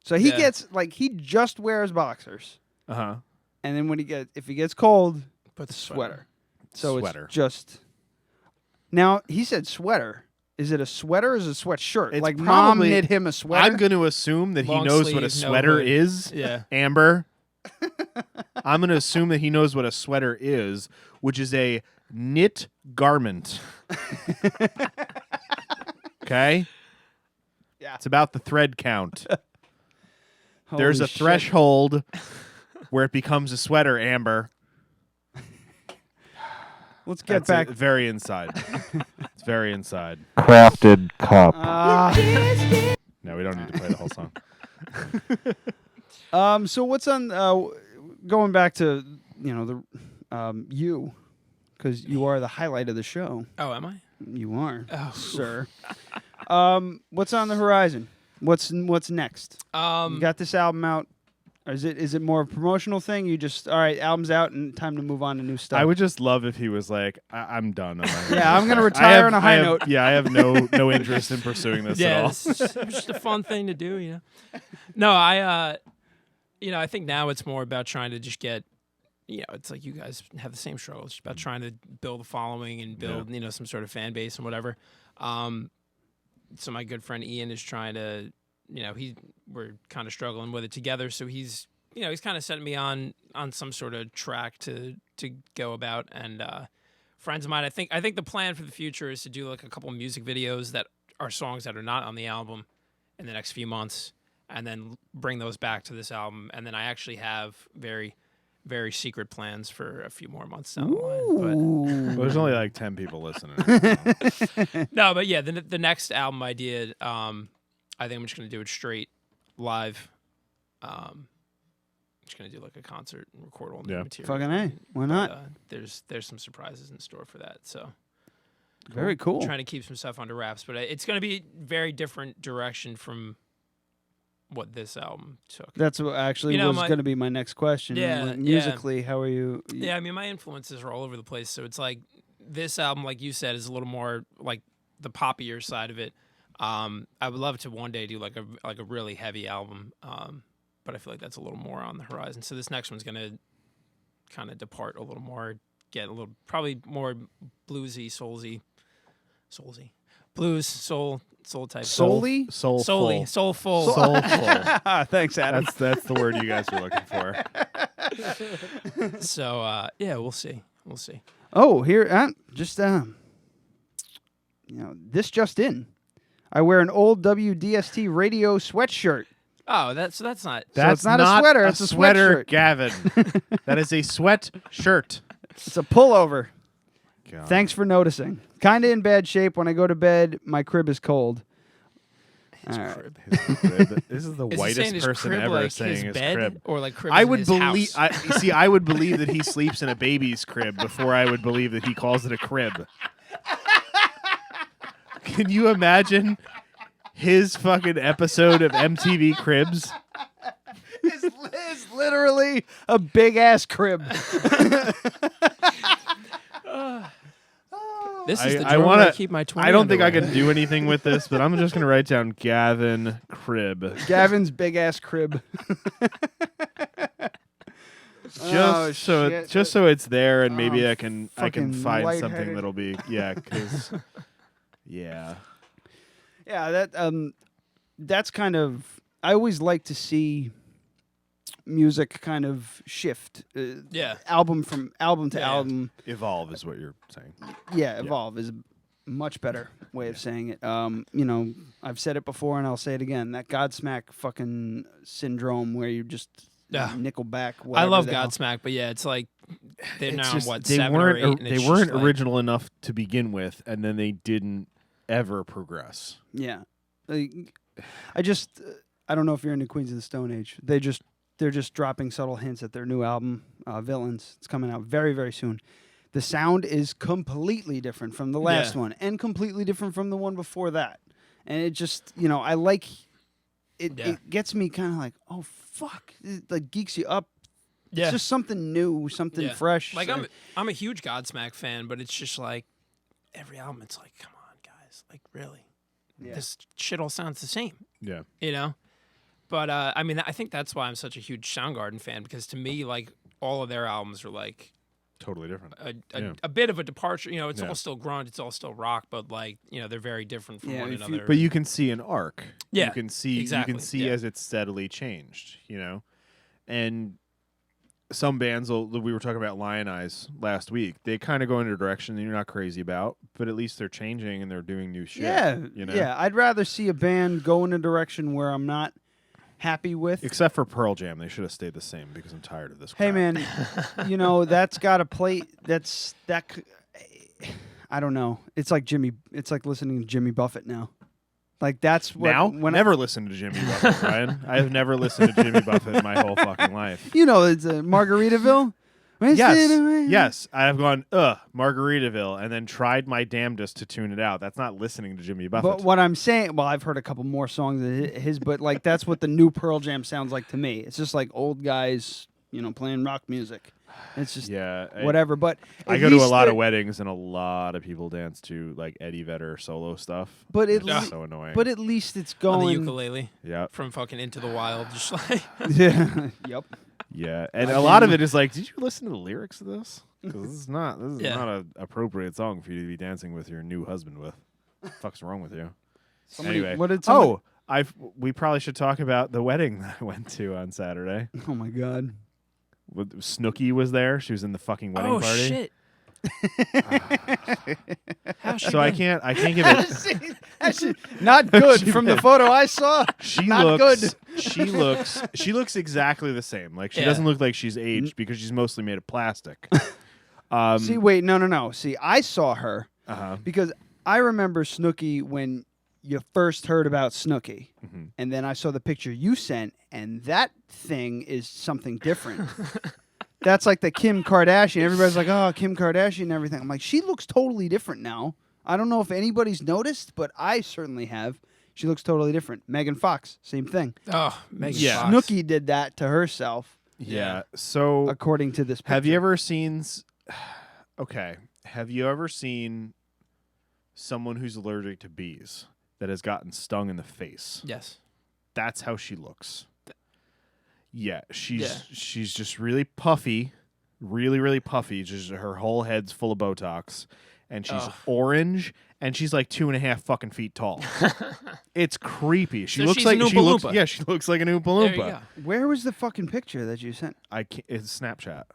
So he gets he just wears boxers. Uh-huh. and then if he gets cold, Put the sweater. So Sweater. it's just. Now he said sweater. Is it a sweater or is it a sweatshirt? It's like mom probably- knit him a sweater. I'm going to assume that he Long knows what a sleeve, no sweater hood. is. Yeah. Amber. I'm going to assume that he knows what a sweater is, which is a knit garment. Okay? Yeah. It's about the thread count. There's Holy a shit. threshold where it becomes a sweater, Amber. Let's get That's back. very inside. It's very inside. Crafted cup. No, we don't need to play the whole song. So what's on? Going back to the you, because you are the highlight of the show. Oh, am I? You are, Oh. sir. What's on the horizon? What's next? You got this album out. Or is it more of a promotional thing? You just all right, album's out and time to move on to new stuff. I would just love if he was like, I'm done. Yeah, I'm gonna retire on a high note. Yeah, I have no interest in pursuing this at all. It's just a fun thing to do, you know. No, I think now it's more about trying to just get, it's like you guys have the same struggle. It's just about trying to build a following and build, some sort of fan base and whatever. So my good friend Ian is trying to, we're kind of struggling with it together. So he's kind of setting me on some sort of track to go about. And friends of mine, I think the plan for the future is to do like a couple music videos that are songs that are not on the album in the next few months, and then bring those back to this album. And then I actually have very, very secret plans for a few more months down the line. Well, there's only like 10 people listening. No, but yeah, the next album idea, I think I'm just going to do it straight live. Just going to do like a concert and record all new material. Fucking A. Why not? There's some surprises in store for that. So very cool. Trying to keep some stuff under wraps, but it's going to be very different direction from what this album took. That's what actually was going to be my next question. Yeah, Like, musically, how are you? Yeah, I mean, my influences are all over the place. So it's like this album, like you said, is a little more like the poppier side of it. I would love to one day do like a really heavy album, but I feel like that's a little more on the horizon. So this next one's gonna kind of depart a little more, get a little probably more bluesy, soulsy, blues, soul type. Soully? Soulful. Soulful. Thanks, Adam. That's the word you guys were looking for. So yeah, we'll see. Oh, here, this just in. I wear an old WDST radio sweatshirt. Oh, that's not. So it's not a sweater. It's a sweater, sweatshirt. Gavin. That is a sweatshirt. It's a pullover. God. Thanks for noticing. Kind of in bad shape. When I go to bed, my crib is cold. His All right. crib. This is the Is he whitest saying his person crib ever like saying his his bed? crib. Or like crib I in would his believe. house? I would believe that he sleeps in a baby's crib before I would believe that he calls it a crib. Can you imagine his fucking episode of MTV Cribs? It's literally a big ass crib. This is the I drawer want where I to keep my 20 I don't think I underwear. can do anything with this, but I'm just going to write down Gavin Crib. Gavin's big ass crib. Just so it's there, and maybe I can fucking find something lightheaded. that'll be because yeah. Yeah, that's kind of. I always like to see music kind of shift. Yeah. Album to Yeah. album. Evolve is what you're saying. Yeah, evolve is a much better way of saying it. I've said it before and I'll say it again. That Godsmack fucking syndrome where you just nickel back. I love Godsmack, but yeah, it's like they're now just, what they 7 weren't or 8. And they it's weren't just like, original enough to begin with, and then they didn't ever progress. Yeah. I don't know if you're into Queens of the Stone Age. They're just dropping subtle hints at their new album, Villains. It's coming out very, very soon. The sound is completely different from the last one and completely different from the one before that. And it just, I like it. Yeah. It gets me kind of like, oh, fuck. It like geeks you up. Yeah. It's just something new, something fresh. Like I'm a huge Godsmack fan, but it's just like every album, it's like, come on, guys, like really, this shit all sounds the same. Yeah. But I mean, I think that's why I'm such a huge Soundgarden fan, because to me, like all of their albums are like totally different. A bit of a departure. It's all still grunge, it's all still rock, but like they're very different from one another. But you can see an arc. Yeah, you can see exactly. You can see as it's steadily changed. And some bands, we were talking about Lion Eyes last week, they kind of go in a direction that you're not crazy about, but at least they're changing and they're doing new shit. Yeah, I'd rather see a band go in a direction where I'm not happy with. Except for Pearl Jam, they should have stayed the same because I'm tired of this crap. Hey man, that's got to play. I don't know. It's like listening to Jimmy Buffett now. Like that's what. Now, never listen to Jimmy Buffett, Ryan. I have never listened to Jimmy Buffett my whole fucking life. It's Margaritaville. Yes, I've gone Margaritaville, and then tried my damnedest to tune it out. That's not listening to Jimmy Buffett. But what I'm saying, I've heard a couple more songs of his, but like that's what the new Pearl Jam sounds like to me. It's just like old guys, playing rock music. It's just whatever. But I go to a lot of weddings, and a lot of people dance to like Eddie Vedder solo stuff. But it's so annoying. But at least it's going on the ukulele. Yeah, from fucking Into the Wild, just like Yep. Yeah, and a lot of it is like, did you listen to the lyrics of this? Because this is not an appropriate song for you to be dancing with your new husband with. What the fuck's wrong with you? Anyway, we probably should talk about the wedding that I went to on Saturday. Oh my god, Snooki was there. She was in the fucking wedding party. Shit. So I can't give it. Not good from the photo I saw. She looks exactly the same. Like she doesn't look like she's aged because she's mostly made of plastic. See, wait, no. See, I saw her because I remember Snooki when you first heard about Snooki, and then I saw the picture you sent, and that thing is something different. That's like the Kim Kardashian. Everybody's like, oh, Kim Kardashian and everything. I'm like, she looks totally different now. I don't know if anybody's noticed, but I certainly have. She looks totally different. Megan Fox, same thing. Oh, Megan Fox. Snooki did that to herself. Yeah. So according to this picture. Have you ever seen someone who's allergic to bees that has gotten stung in the face? Yes. That's how she looks. Yeah, she's just really puffy, really puffy. Just her whole head's full of Botox, and she's orange, and she's like 2.5 fucking feet tall. It's creepy. She looks like she looks. Yeah, she looks like an Oompa Loompa. Where was the fucking picture that you sent? It's Snapchat.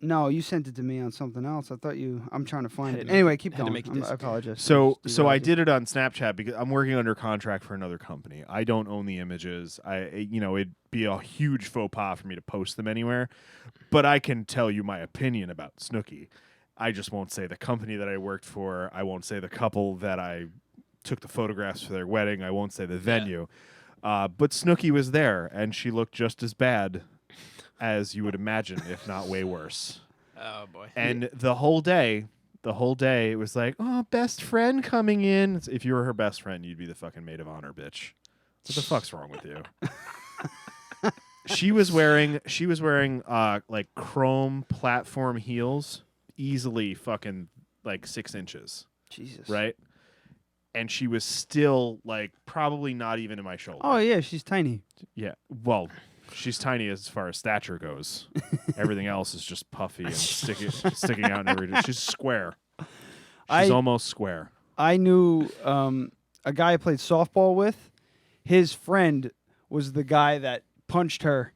No, you sent it to me on something else. I'm trying to find it. Anyway, keep going. I apologize. So I did it on Snapchat because I'm working under contract for another company. I don't own the images. It'd be a huge faux pas for me to post them anywhere. But I can tell you my opinion about Snooki. I just won't say the company that I worked for. I won't say the couple that I took the photographs for their wedding. I won't say the venue. But Snooki was there, and she looked just as bad as you would imagine, if not way worse. Oh, boy. And the whole day, it was like, oh, best friend coming in. If you were her best friend, you'd be the fucking maid of honor, bitch. What the fuck's wrong with you? She was wearing like chrome platform heels, easily fucking like 6 inches. Jesus. Right? And she was still like probably not even in my shoulder. Oh, yeah, she's tiny. Yeah. Well, she's tiny as far as stature goes. Everything else is just puffy and sticking out in every. She's square. She's almost square. I knew a guy I played softball with. His friend was the guy that punched her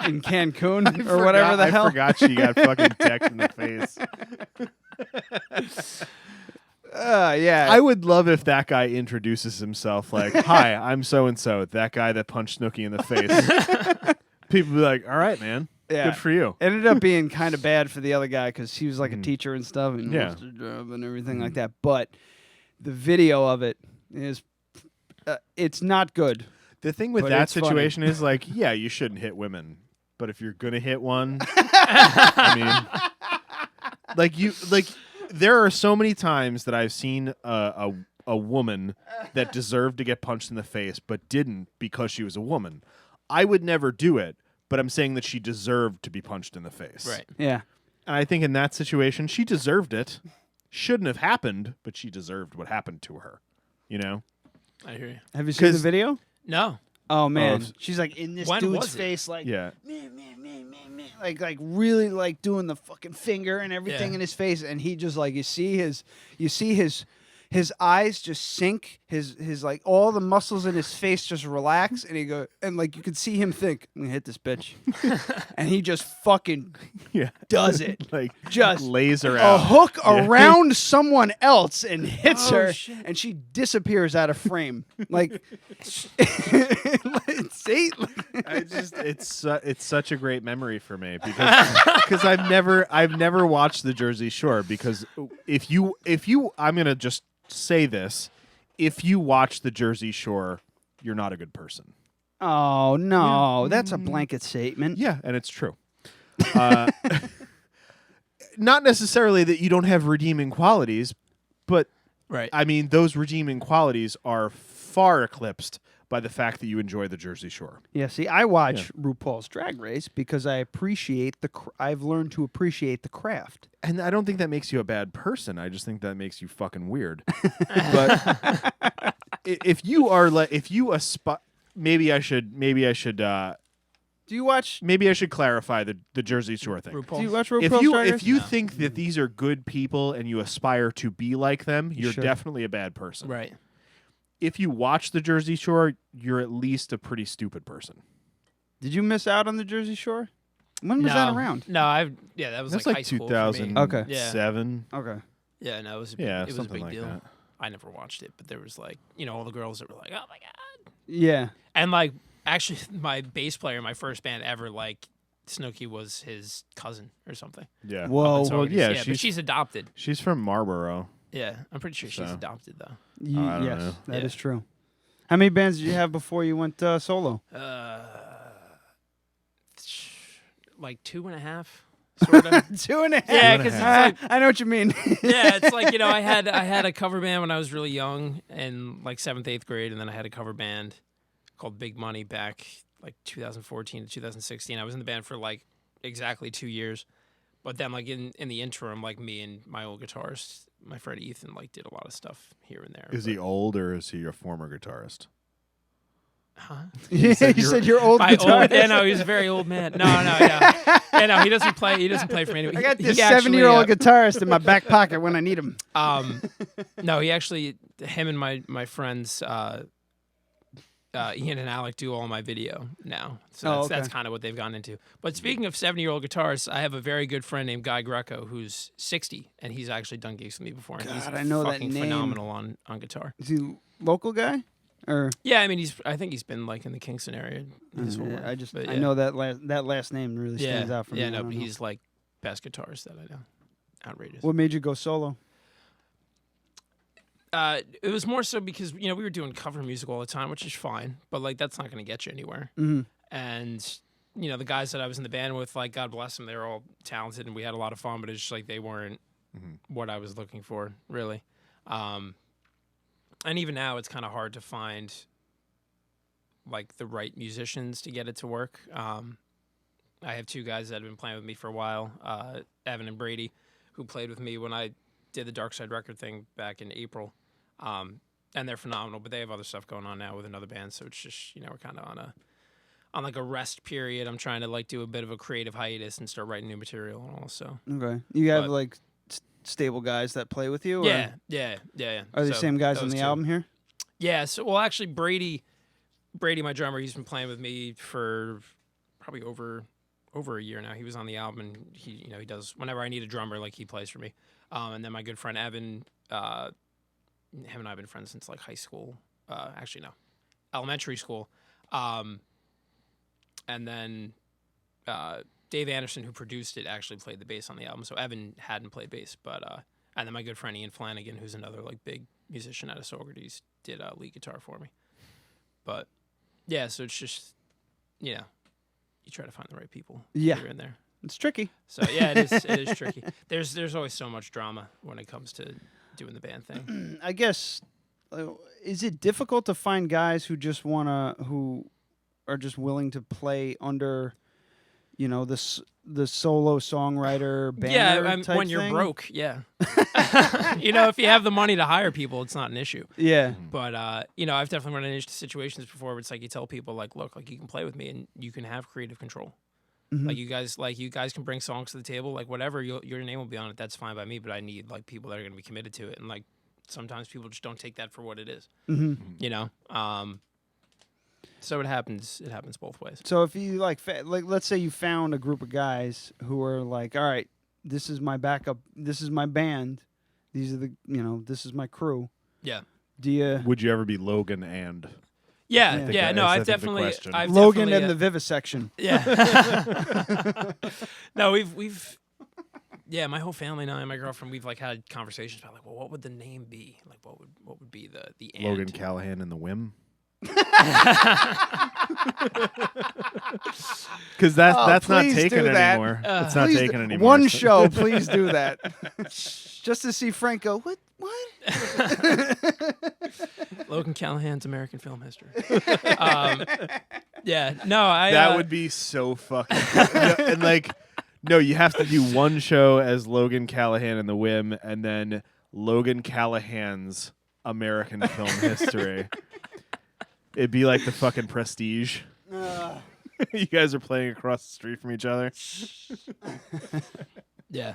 in Cancun or whatever the hell. I forgot she got fucking decked in the face. Yeah. I would love if that guy introduces himself like, hi, I'm so-and-so, that guy that punched Snooki in the face. People be like, all right, man. Yeah. Good for you. Ended up being kind of bad for the other guy because he was like a teacher and stuff and lost his job and everything like that. But the video of it is, it's not good. The thing with that situation is like, yeah, you shouldn't hit women. But if you're going to hit one, I mean, there are so many times that I've seen a woman that deserved to get punched in the face but didn't because she was a woman. I would never do it, but I'm saying that she deserved to be punched in the face. Right. Yeah. And I think in that situation, she deserved it. Shouldn't have happened, but she deserved what happened to her. You know? I hear you. Have you seen the video? No. Oh, man. She's like in this dude's face like, yeah. me. like really like doing the fucking finger and everything in his face, and he just like you see his eyes just sink, his like all the muscles in his face just relax, and he go and like you can see him think, I'm gonna hit this bitch, and he just fucking does it, like just laser a out hook around someone else and hits her, shit. and she disappears out of frame. Like, see, it's such a great memory for me because I've never watched the Jersey Shore, because if you I'm gonna just say this, if you watch the Jersey Shore, you're not a good person. oh no, that's a blanket statement. Yeah, and it's true. Not necessarily that you don't have redeeming qualities, but Right. I mean, those redeeming qualities are far eclipsed by the fact that you enjoy the Jersey Shore. Yeah, see, I watch RuPaul's Drag Race because I appreciate I've learned to appreciate the craft. And I don't think that makes you a bad person. I just think that makes you fucking weird. But if you are like, if you aspire, maybe I should. Do you watch? Maybe I should clarify the Jersey Shore thing. RuPaul. Do you watch RuPaul's Drag Race? If you think that these are good people and you aspire to be like them, you're should. definitely a bad person. Right. If you watch the Jersey Shore, you're at least a pretty stupid person. Did you miss out on the Jersey Shore? When was that around? No, that was That's like like high school for me. 2007. Okay. Yeah, no, it was it was a something big like deal. that. I never watched it, but there was like, all the girls that were like, oh my God. Yeah. And like, actually, my bass player in my first band ever, like, Snooki was his cousin or something. Yeah. Whoa. So yeah, but she's adopted. She's from Marlboro. Yeah, I'm pretty sure she's adopted though. I don't Yes, know. that is true. How many bands did you have before you went solo? Like 2.5. Sort of. 2.5. Yeah, because I know what you mean. yeah, it's like I had a cover band when I was really young, in like 7th, 8th grade, and then I had a cover band called Big Money back like 2014 to 2016. I was in the band for like exactly 2 years, but then like in the interim, like me and my old guitarist, my friend Ethan, like did a lot of stuff here and there. Is he old or is he a former guitarist? Huh? You said you're old guitarist. Yeah, no, he's a very old man. No, yeah. Yeah, no, he doesn't play. He doesn't play for anyone. I got this 7-year-old guitarist in my back pocket when I need him. No, him and my friends, Ian and Alec, do all my video now. So that's kind of what they've gone into. But speaking of 70-year-old guitarists, I have a very good friend named Guy Greco who's 60, and he's actually done gigs with me before. And he's I know that fucking name. phenomenal on guitar. Is he a local guy? Or yeah, I mean, I think he's been like in the Kingston area. I know that last name really stands out for me. Yeah, no, but he's like best guitarist that I know. Outrageous. What made you go solo? It was more so because we were doing cover music all the time, which is fine, but like that's not going to get you anywhere. Mm-hmm. And the guys that I was in the band with, like God bless them, they were all talented and we had a lot of fun, but it's just like they weren't what I was looking for, really. And even now, it's kind of hard to find like the right musicians to get it to work. I have 2 guys that have been playing with me for a while, Evan and Brady, who played with me when I did the Dark Side record thing back in April. And they're phenomenal, but they have other stuff going on now with another band. So it's just, we're kind of on like a rest period. I'm trying to like do a bit of a creative hiatus and start writing new material and all. So okay, you have like stable guys that play with you? Or? Yeah. Are they the same guys on the album here? Yeah. So well, actually, Brady, my drummer, he's been playing with me for probably over a year now. He was on the album, and he does whenever I need a drummer, like he plays for me. And then my good friend Evan, him and I have been friends since like high school. Actually, no, elementary school. And then Dave Anderson, who produced it, actually played the bass on the album. So Evan hadn't played bass, but and then my good friend Ian Flanagan, who's another like big musician out of Saugerties, did lead guitar for me. But yeah, so it's just you try to find the right people. Yeah, here and there. It's tricky. So yeah, it is tricky. There's always so much drama when it comes to doing the band thing. I guess is it difficult to find guys who are just willing to play under, the solo songwriter banner type when you're thing? broke, yeah. If you have the money to hire people, it's not an issue. Yeah. But I've definitely run into situations before where it's like you tell people like, look, like you can play with me and you can have creative control. Like you guys can bring songs to the table, like whatever, your name will be on it. That's fine by me. But I need like people that are going to be committed to it, and like sometimes people just don't take that for what it is. You know. So it happens. It happens both ways. So if you like let's say you found a group of guys who are like, all right, this is my backup, this is my band, these are this is my crew. Yeah. Would you ever be Logan and? Yeah. No, I've definitely. Logan and the vivisection. Yeah. No, we've. Yeah, my whole family and I and my girlfriend, we've like had conversations about like, well, what would the name be? Like, what would be the Logan Callahan and the Whim. Because that's not taken anymore. It's not taken anymore. One show, please do that. Just to see Frank go, what? Logan Callahan's American film history. Yeah, no, that would be so fucking. And like, no, you have to do one show as Logan Callahan and the Whim, and then Logan Callahan's American film history. It'd be like the fucking Prestige. You guys are playing across the street from each other. Yeah.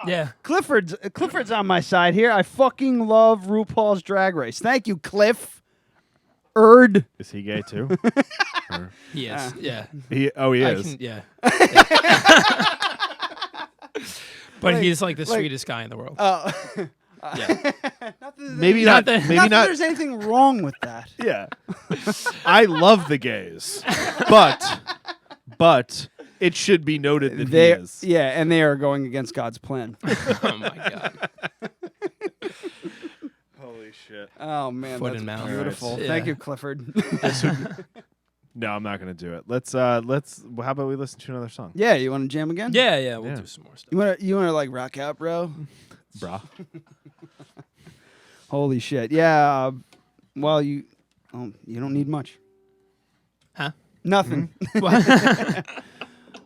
Yeah. Clifford's on my side here. I fucking love RuPaul's Drag Race. Thank you, Cliff. Is he gay too? He is. Yeah. He is. Yeah. But he's like the sweetest guy in the world. Yeah. Maybe not there's anything wrong with that. Yeah. I love the gays. But it should be noted that he is. Yeah, and they are going against God's plan. Oh my God. Holy shit. Oh man, Foot that's in mouth. beautiful. Right. Thank Yeah. you, Clifford. No, I'm not gonna do it. Let's how about we listen to another song? Yeah, you want to jam again? Yeah, we'll do some more stuff. You wanna like rock out, bro? Brah. Holy shit. Yeah. Well, you don't need much. Huh? Nothing.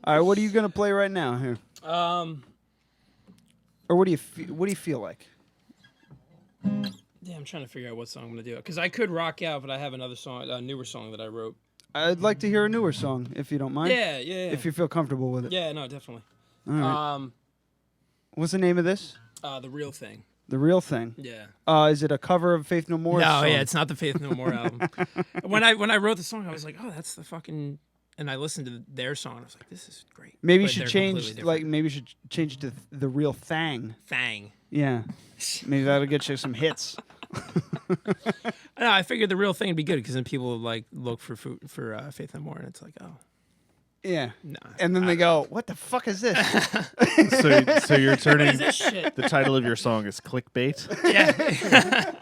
All right, what are you gonna play right now here? Or what do you feel like? Yeah, I'm trying to figure out what song I'm gonna do. Because I could rock out, but I have another song, a newer song that I wrote. I'd like to hear a newer song if you don't mind. Yeah. If you feel comfortable with it. Yeah, no, definitely. All right. What's the name of this? The Real Thing. The Real Thing. Yeah. Is it a cover of Faith No More? No, song? yeah, it's not the Faith No More album. When I wrote the song, I was like, oh, that's the fucking. And I listened to their song, and I was like, this is great. Maybe you But should they're change completely different. maybe you should change it to The Real Thang. Thang. Yeah. Maybe that'll get you some hits. No, I figured The Real Thing would be good because then people like look for Faith No More, and it's like, oh. Yeah. Nah. And then they go, what the fuck is this? So you're turning What is this shit? the title of your song is clickbait. Yeah.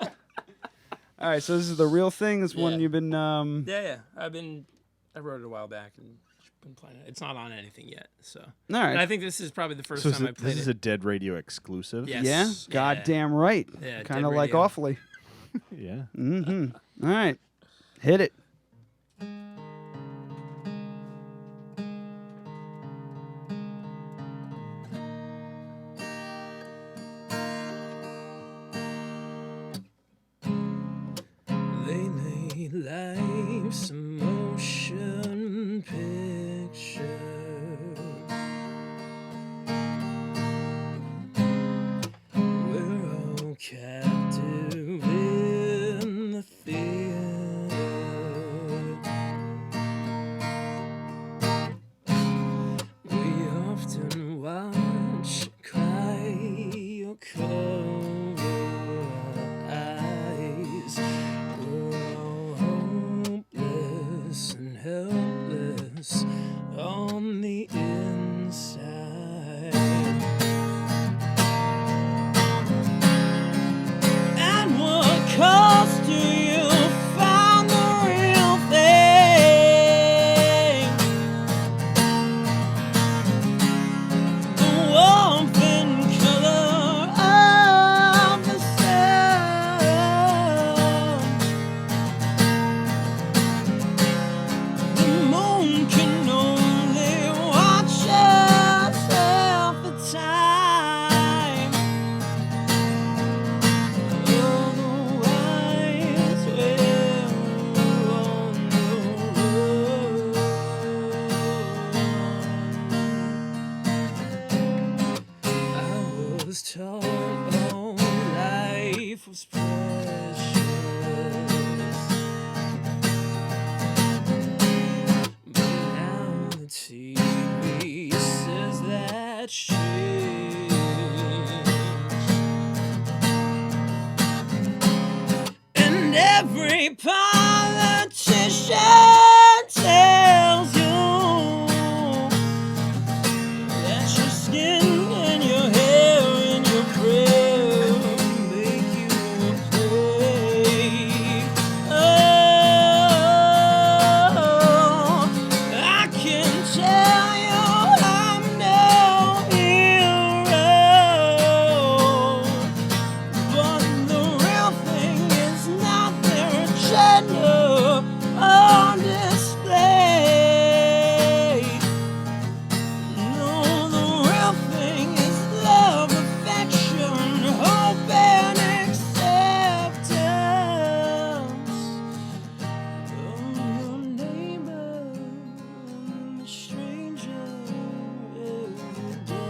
All right, so this is The Real Thing. This one you've been Yeah. I wrote it a while back and been playing it. It's not on anything yet, so. All right. And I think this is probably the first So time I played this is it. a Dead Radio exclusive. Yes. Yeah? Goddamn right. Yeah, Kind of Dead like Radio. Awfully. Yeah. Mm-hmm. All right. Hit it. Lately, life's a motion picture. We're all captive in the theater. We often watch cry or cover our eyes. We're all hopeless was taught all life was precious. But now the TV says that shit. And every politician tells you that your skin and your hair and your prayer make you a prey. Oh, I can tell you I'm no hero, but the real thing is not their agenda on display. No, the real thing is love, affection, hope, and acceptance of your neighbor, stranger every day.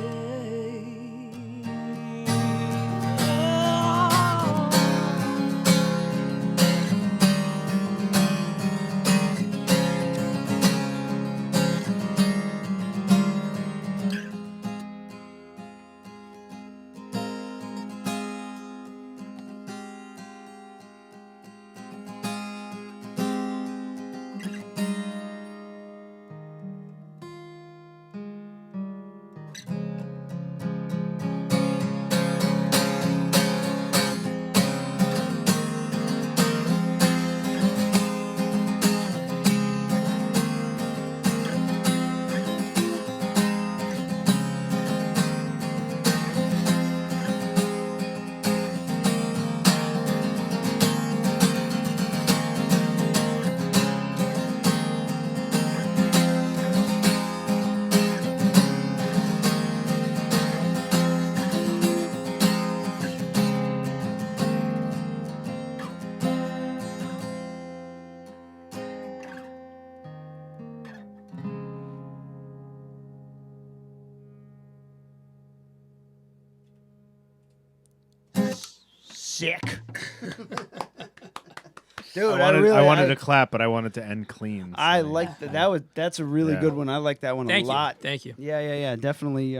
Sick. Dude, I wanted to clap, but I wanted to end clean. So. I like that. That's a really good one. I like that one a lot. Thank you. Yeah. Definitely.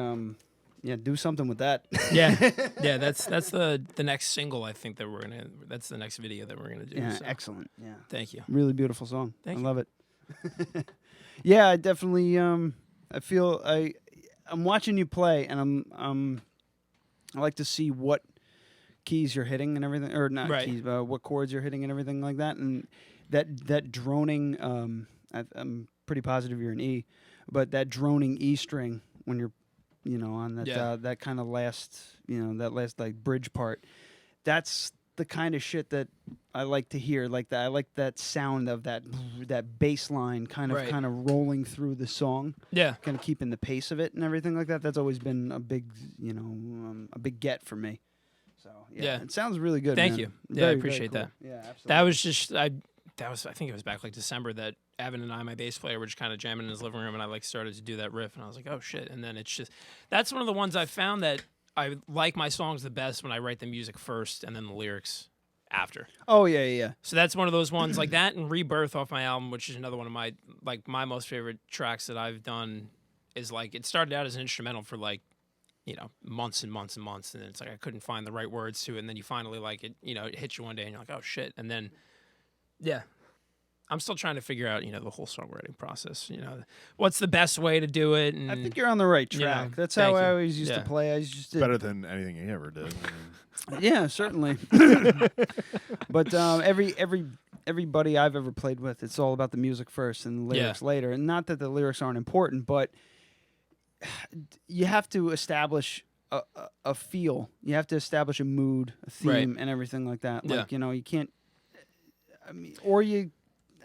Yeah, do something with that. Yeah. That's the next single. I think that that's the next video that we're gonna do. Yeah, so. excellent. Yeah. Thank you. Really beautiful song. Thank I you. love it. Yeah, I definitely. I feel I'm watching you play, and I like to see what keys you're hitting and everything, or not Right. keys, but what chords you're hitting and everything like that, and that droning. I'm pretty positive you're an E, but that droning E string when you're, on that that kind of last, that last like bridge part. That's the kind of shit that I like to hear. Like that, I like that sound of that bass line kind of rolling through the song. Yeah, kind of keeping the pace of it and everything like that. That's always been a big, a big get for me. So Yeah. it sounds really good. Thank man. you. Yeah, Very, I very appreciate cool. that. Yeah, absolutely. That was just I think it was back like December that Evan and I, my bass player, were just kind of jamming in his living room, and I like started to do that riff, and I was like, oh shit. And then it's just that's one of the ones I found that I like my songs the best when I write the music first and then the lyrics after. Oh yeah. So that's one of those ones like that, and Rebirth off my album, which is another one of my most favorite tracks that I've done. Is like it started out as an instrumental for like, months and months and months, and then it's like I couldn't find the right words to it, and then you finally like it, it hits you one day, and you're like, oh shit, and then, yeah, I'm still trying to figure out, the whole songwriting process, what's the best way to do it, and I think you're on the right track. That's how I always used to play. I just did. Better than anything he ever did. Yeah, certainly. But everybody I've ever played with, it's all about the music first and the lyrics later, and not that the lyrics aren't important, but you have to establish a feel. You have to establish a mood, a theme, and everything like that. Like, you can't. I mean,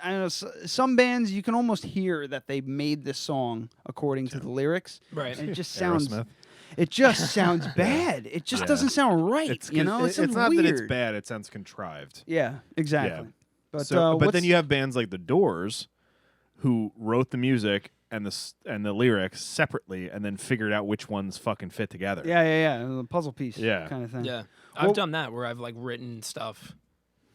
I don't know. Some bands you can almost hear that they made this song according to the lyrics, right? And it just sounds. Aerosmith. It just sounds bad. It just doesn't sound right. It's not weird. that it's bad. It sounds contrived. Yeah, exactly. Yeah. But then you have bands like The Doors, who wrote the music and the lyrics separately, and then figured out which ones fucking fit together. Yeah. The puzzle piece kind of thing. Yeah. I've done that where I've like written stuff.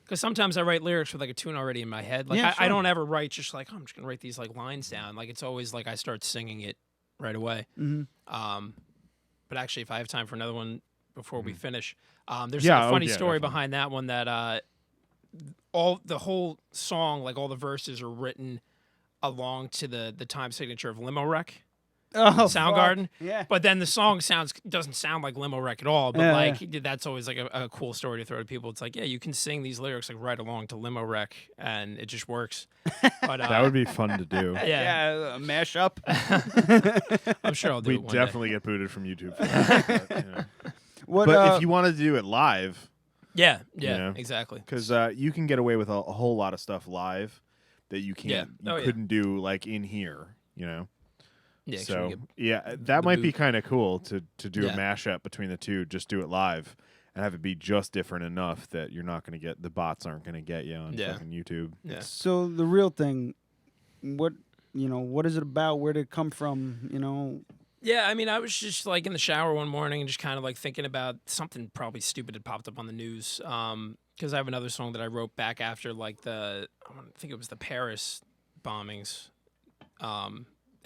Because sometimes I write lyrics with like a tune already in my head. Like I don't ever write just like, oh, I'm just gonna write these like lines down. Like it's always like I start singing it right away. Mm-hmm. But actually, if I have time for another one before we finish, there's a funny story definitely. behind that one that the whole song, like all the verses, are written along to the time signature of Limo Wreck. Soundgarden. Yeah. But then the song doesn't sound like Limo Wreck at all. But that's always like a cool story to throw to people. It's like, yeah, you can sing these lyrics like right along to Limo Wreck, and it just works. But that would be fun to do. Yeah, mash up. I'm sure I'll do it one definitely get booted from YouTube for that. But, But if you want to do it live, yeah, know, exactly. Because you can get away with a whole lot of stuff live that you can't, couldn't do like in here, you know. Yeah, so that might be kind of cool to do a mashup between the two. Just do it live and have it be just different enough that you're not going to get the bots aren't going to get you on fucking YouTube. Yeah. So the real thing, what is it about? Where did it come from? You know. Yeah, I mean, I was just like in the shower one morning and just kind of like thinking about something probably stupid had popped up on the news. Because I have another song that I wrote back after like I think it was the Paris bombings.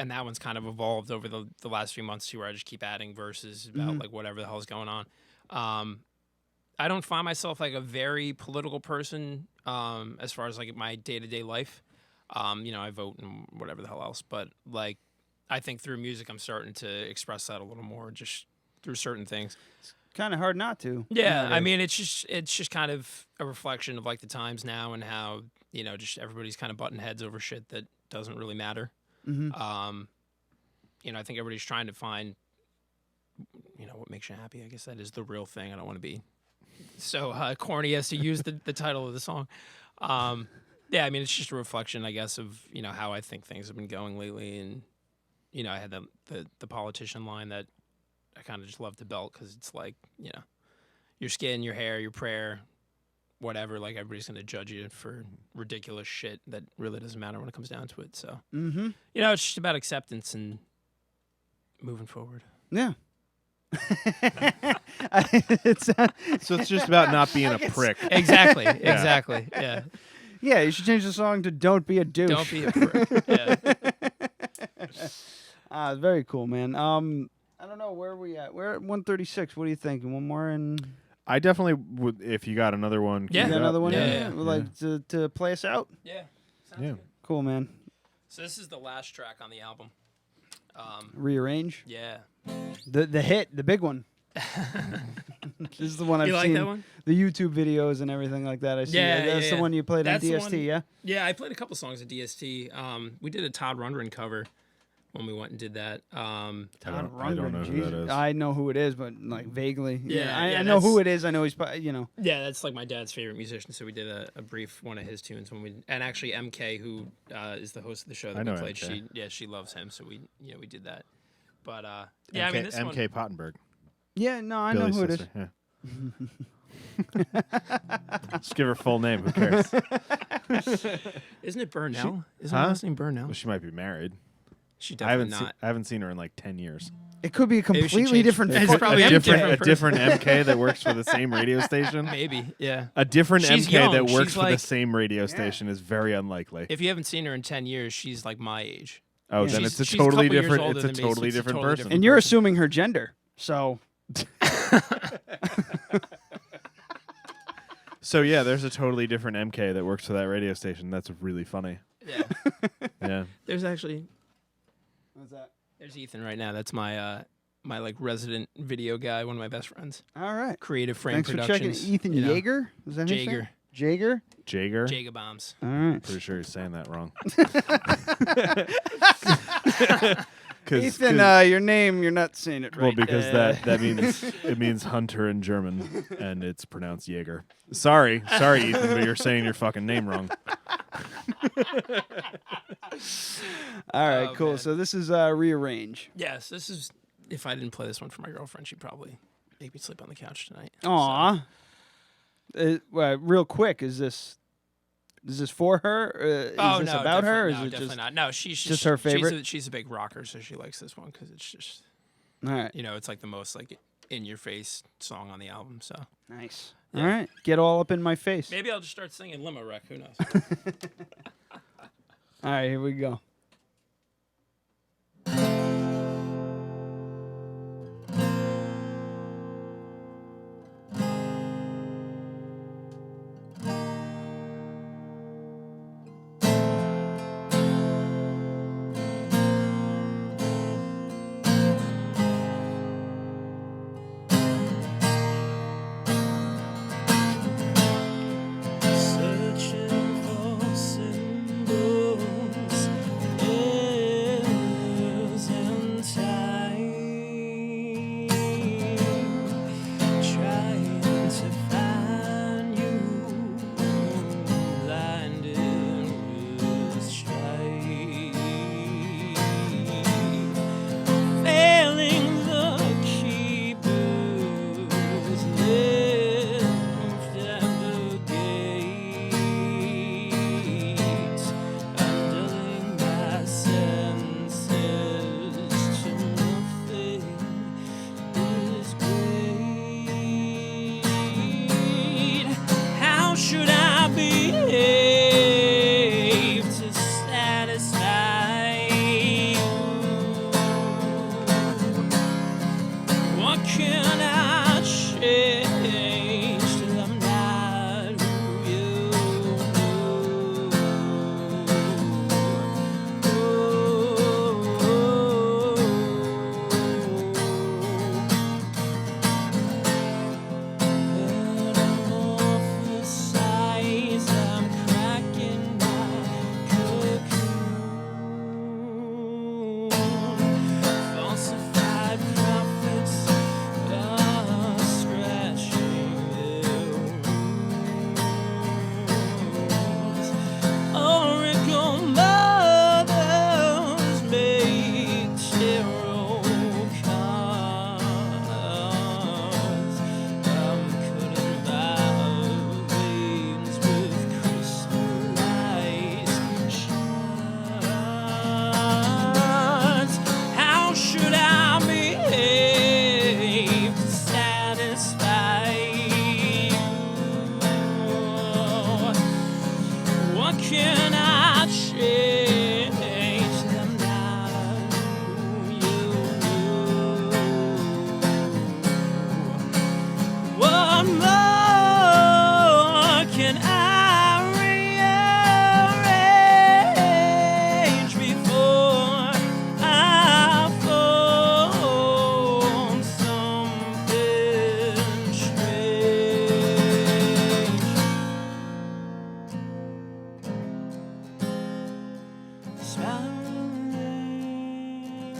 And that one's kind of evolved over the last few months too, where I just keep adding verses about like whatever the hell's going on. I don't find myself like a very political person as far as like my day-to-day life. I vote and whatever the hell else, but like I think through music I'm starting to express that a little more just through certain things. It's kind of hard not to. Yeah, I mean it's just kind of a reflection of like the times now and how just everybody's kind of butting heads over shit that doesn't really matter. Mm-hmm. I think everybody's trying to find, what makes you happy. I guess that is the real thing. I don't want to be so corny as to use the title of the song. Yeah, I mean, it's just a reflection, I guess, of, how I think things have been going lately. And, I had the politician line that I kind of just love to belt because it's like, your skin, your hair, your prayer, whatever, like everybody's going to judge you for ridiculous shit that really doesn't matter when it comes down to it. So, it's just about acceptance and moving forward. Yeah. So it's just about not being a prick. Exactly. Yeah. Yeah, you should change the song to "Don't Be a Douche." Don't be a prick. Yeah. Very cool, man. I don't know where we at. We're at 136. What do you think? One more and. I definitely would if you got another one. Yeah, another one. Yeah. Like to play us out. Yeah. Sounds good. Cool, man. So this is the last track on the album. Rearrange. Yeah. The hit, the big one. This is the one I've you like seen. That one? The YouTube videos and everything like that. I see. That's the one you played on DST. Yeah. Yeah, I played a couple songs at DST. We did a Todd Rundgren cover when we went and did that. Todd Rundgren. I don't know who that is. I know who it is, but like vaguely. Yeah, I know who it is. I know he's. Yeah, that's like my dad's favorite musician. So we did a brief one of his tunes and actually MK, who is the host of the show that we played. MK. She loves him. So we we did that. But MK, I mean this MK one, Pottenberg. Yeah, no, I Billy's know who sister. it is. Yeah. Just give her full name. Who cares? Isn't it Burnell? Isn't her last name Burnell? Well, she might be married. She definitely not. I haven't seen her in like 10 years. It could be a completely different. It's probably a different MK that works for the same radio station. Maybe, yeah. A different She's MK young. that works She's for like, the same radio station is very unlikely. If you haven't seen her in 10 years, she's like my age. Oh, then it's a totally different. It's a totally different person. And you're assuming her gender, so. So yeah, there's a totally different MK that works for that radio station. That's really funny. Yeah. Yeah. There's actually. What's that? There's Ethan right now. That's my my like resident video guy, one of my best friends. All right. Creative Frame Thanks Productions. for checking. Ethan Yeager? Is that his name? Jaeger? Jaeger Bombs. All right. Pretty sure he's saying that wrong. Ethan, your name, you're not saying it right. Well, because that means it means hunter in German, and it's pronounced Jaeger. Sorry, Ethan, but you're saying your fucking name wrong. All right, cool. Man. So this is Rearrange. Yes, this is. If I didn't play this one for my girlfriend, she'd probably make me sleep on the couch tonight. Aw. So. Real quick, is this Is this for her? Is this about her? Or is it definitely just not. No, she's just her favorite? She's a big rocker, so she likes this one because it's just, all right. it's like the most like in your face song on the album. So nice. Yeah. All right, get all up in my face. Maybe I'll just start singing Limo Wreck. Who knows? All right, here we go. Searching for symbols, years and time, trying to find you, blinded with strife, failing the keepers left at the gates, undoing my senses to nothing is great. How should I behave to satisfy you? What can I change till I'm not who you Metamorphosize, I'm cracking my cocoon. Falsified prophets are scratching their wounds. Oracle mothers make tarot cards. I'm cutting my veins with crystallized shards. How should I behave to satisfy you? What can I change that I'm not who you knew? What more can I rearrange before I form something strange? Spiraling down,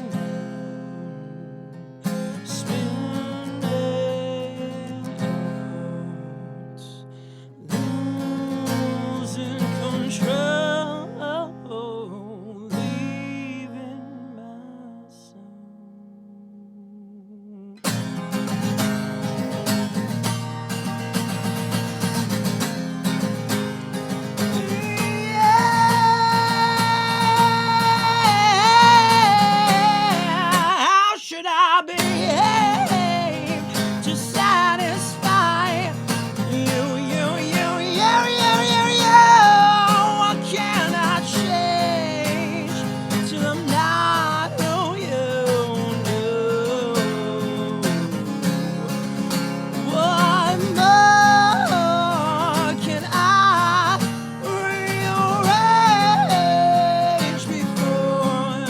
spinning out, losing control, leaving my soul. How should I behave to satisfy you? What can I change till I'm not who you knew? What more can I rearrange before I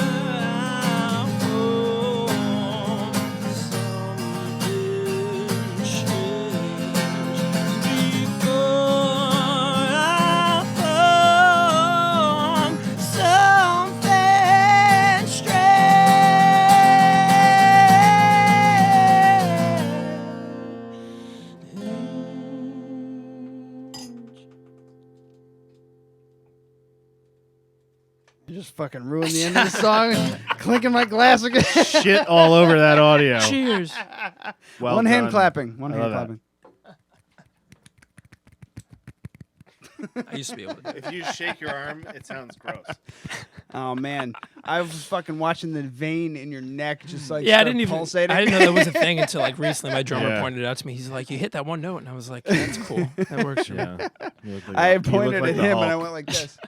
form something strange? Before I form something strange. You just fucking ruined the end of the song. Clinking my glass again. Shit all over that audio. Cheers. Well One hand done. clapping. One I hand love clapping. I used to be able to. If you shake your arm, it sounds gross. Oh man, I was fucking watching the vein in your neck just like Yeah, I start didn't even. pulsating. I didn't know that was a thing until like recently. My drummer Yeah. pointed it out to me. He's like, "You hit that one note," and I was like, yeah, "That's cool. That works for me." Yeah. You look like I you had look pointed like at the him and I Hulk. went like this.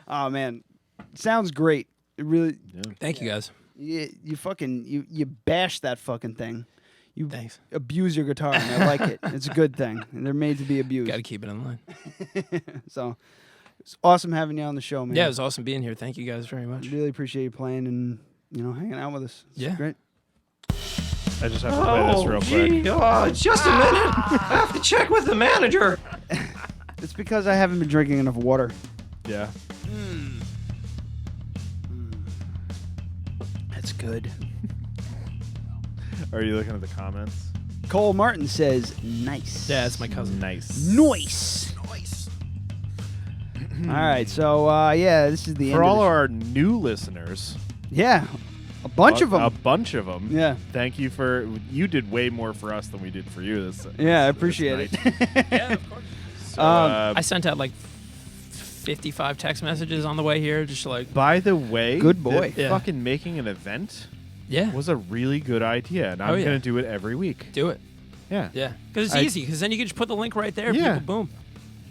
Oh man, sounds great. It really. Thank you guys. You fucking you bash that fucking thing. You Thanks. abuse your guitar, and I like it. It's a good thing. And they're made to be abused. Got to keep it in line. So it's awesome having you on the show, man. Yeah, it was awesome being here. Thank you guys very much. Really appreciate you playing and hanging out with us. It's Yeah. great. I just have to play this real quick. Just a minute. I have to check with the manager. It's because I haven't been drinking enough water. Yeah. That's good. Are you looking at the comments? Cole Martin says, "Nice." Yeah, it's my cousin. Nice. Nice. All right, so this is the For end all of our new listeners, a bunch of them. A bunch of them. Yeah. Thank you for. You did way more for us than we did for you. I appreciate it. Yeah, of course. So, I sent out like 55 text messages on the way here, just like. by the way, Good boy. Yeah. fucking making an event Yeah. was a really good idea, and I'm yeah. gonna do it every week. Do it. Yeah. Yeah. Because it's easy. Because then you can just put the link right there. Yeah. People, boom.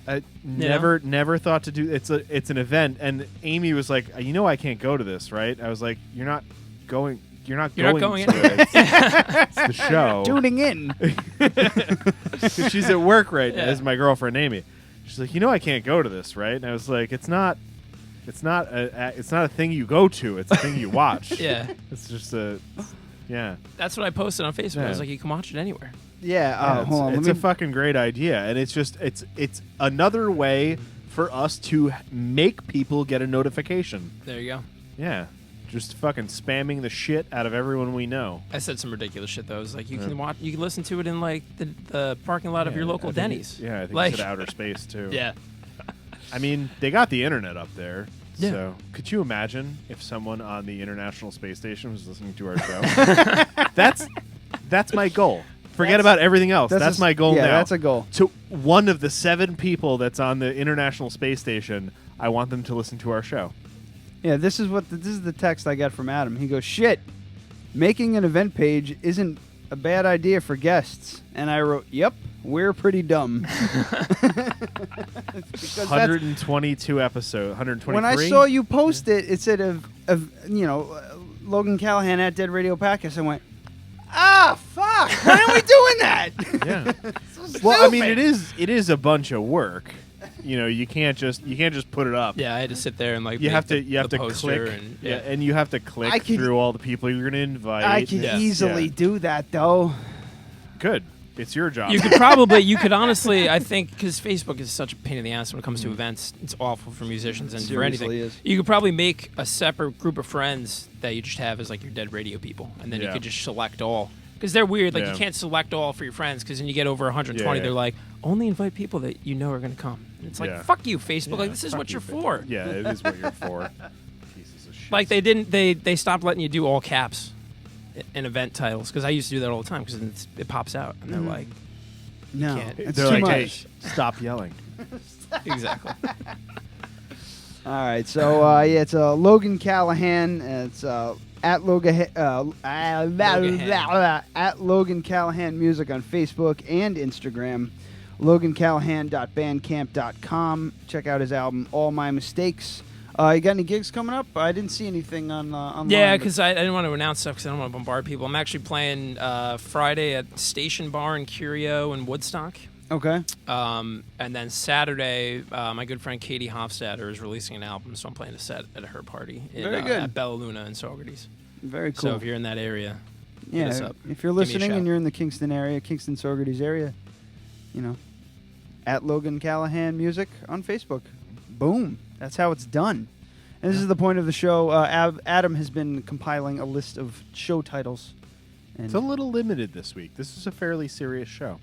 I never thought to do. It's an event, and Amy was like, I can't go to this, right? I was like, you're not going. You're not going to anywhere. it. It's the show. Tuning in. 'Cause she's at work right now. Yeah. This is my girlfriend Amy. She's like, I can't go to this, right? And I was like, it's not a thing you go to. It's a thing you watch. Yeah. It's just yeah. That's what I posted on Facebook. I was Yeah. like, you can watch it anywhere. Yeah. Hold on. It's a fucking great idea, and it's another way for us to make people get a notification. There you go. Yeah. Just fucking spamming the shit out of everyone we know. I said some ridiculous shit though. I was like, you can listen to it in like the parking lot of your local Denny's. I think like, it's at outer space too. Yeah. I mean, they got the internet up there. Yeah. So, could you imagine if someone on the International Space Station was listening to our show? That's my goal. Forget about everything else. That's my goal now. Yeah, that's a goal. To one of the 7 people that's on the International Space Station, I want them to listen to our show. Yeah, this is the text I got from Adam. He goes, "Shit, making an event page isn't a bad idea for guests." And I wrote, "Yep, we're pretty dumb." 122 episodes. 123. When I saw you post it, it said of Logan Callahan at Dead Radio Podcast. I went, fuck! Why aren't we doing that? Yeah. So Well, I mean, stupid. it is a bunch of work. You can't just put it up. Yeah, I had to sit there and like You make have to the poster click and and you have to click through all the people you're going to invite. I could easily do that, though. Good. It's your job. You could honestly, I think, because Facebook is such a pain in the ass when it comes to events. It's awful for musicians and for Seriously anything. is. You could probably make a separate group of friends that you just have as like your Dead Radio people, and then you Yeah. could just select all. Because they're weird. Like Yeah. you can't select all for your friends. Because then you get over 120, Yeah. they're like, only invite people that you know are going to come. And it's like, Yeah. fuck you, Facebook. Yeah, Like this is fuck what you, you're Facebook. for. Yeah, it is what you're for. Pieces of shit. Like they stopped letting you do all caps in event titles. Because I used to do that all the time. Because it pops out, and they're like, No, can't. it's They're too like, much. hey, stop yelling. exactly. All right, so it's Logan Callahan. It's at Logan at Logan Callahan Music on Facebook and Instagram. LoganCallahan.bandcamp.com. Check out his album All My Mistakes. You got any gigs coming up? I didn't see anything online. Yeah, because I didn't want to announce stuff because I don't want to bombard people. I'm actually playing Friday at Station Bar in Curio in Woodstock. Okay. And then Saturday, my good friend Katie Hofstadter is releasing an album, so I'm playing a set at her party Very good. at Bella Luna in Saugerties. Very cool. So if you're in that area, hit us up. If you're Give me a listening shout. and you're in the Kingston area, Kingston Saugerties area, at Logan Callahan Music on Facebook. Boom. That's how it's done. And this is the point of the show. Adam has been compiling a list of show titles. And It's a little limited this week. This is a fairly serious show.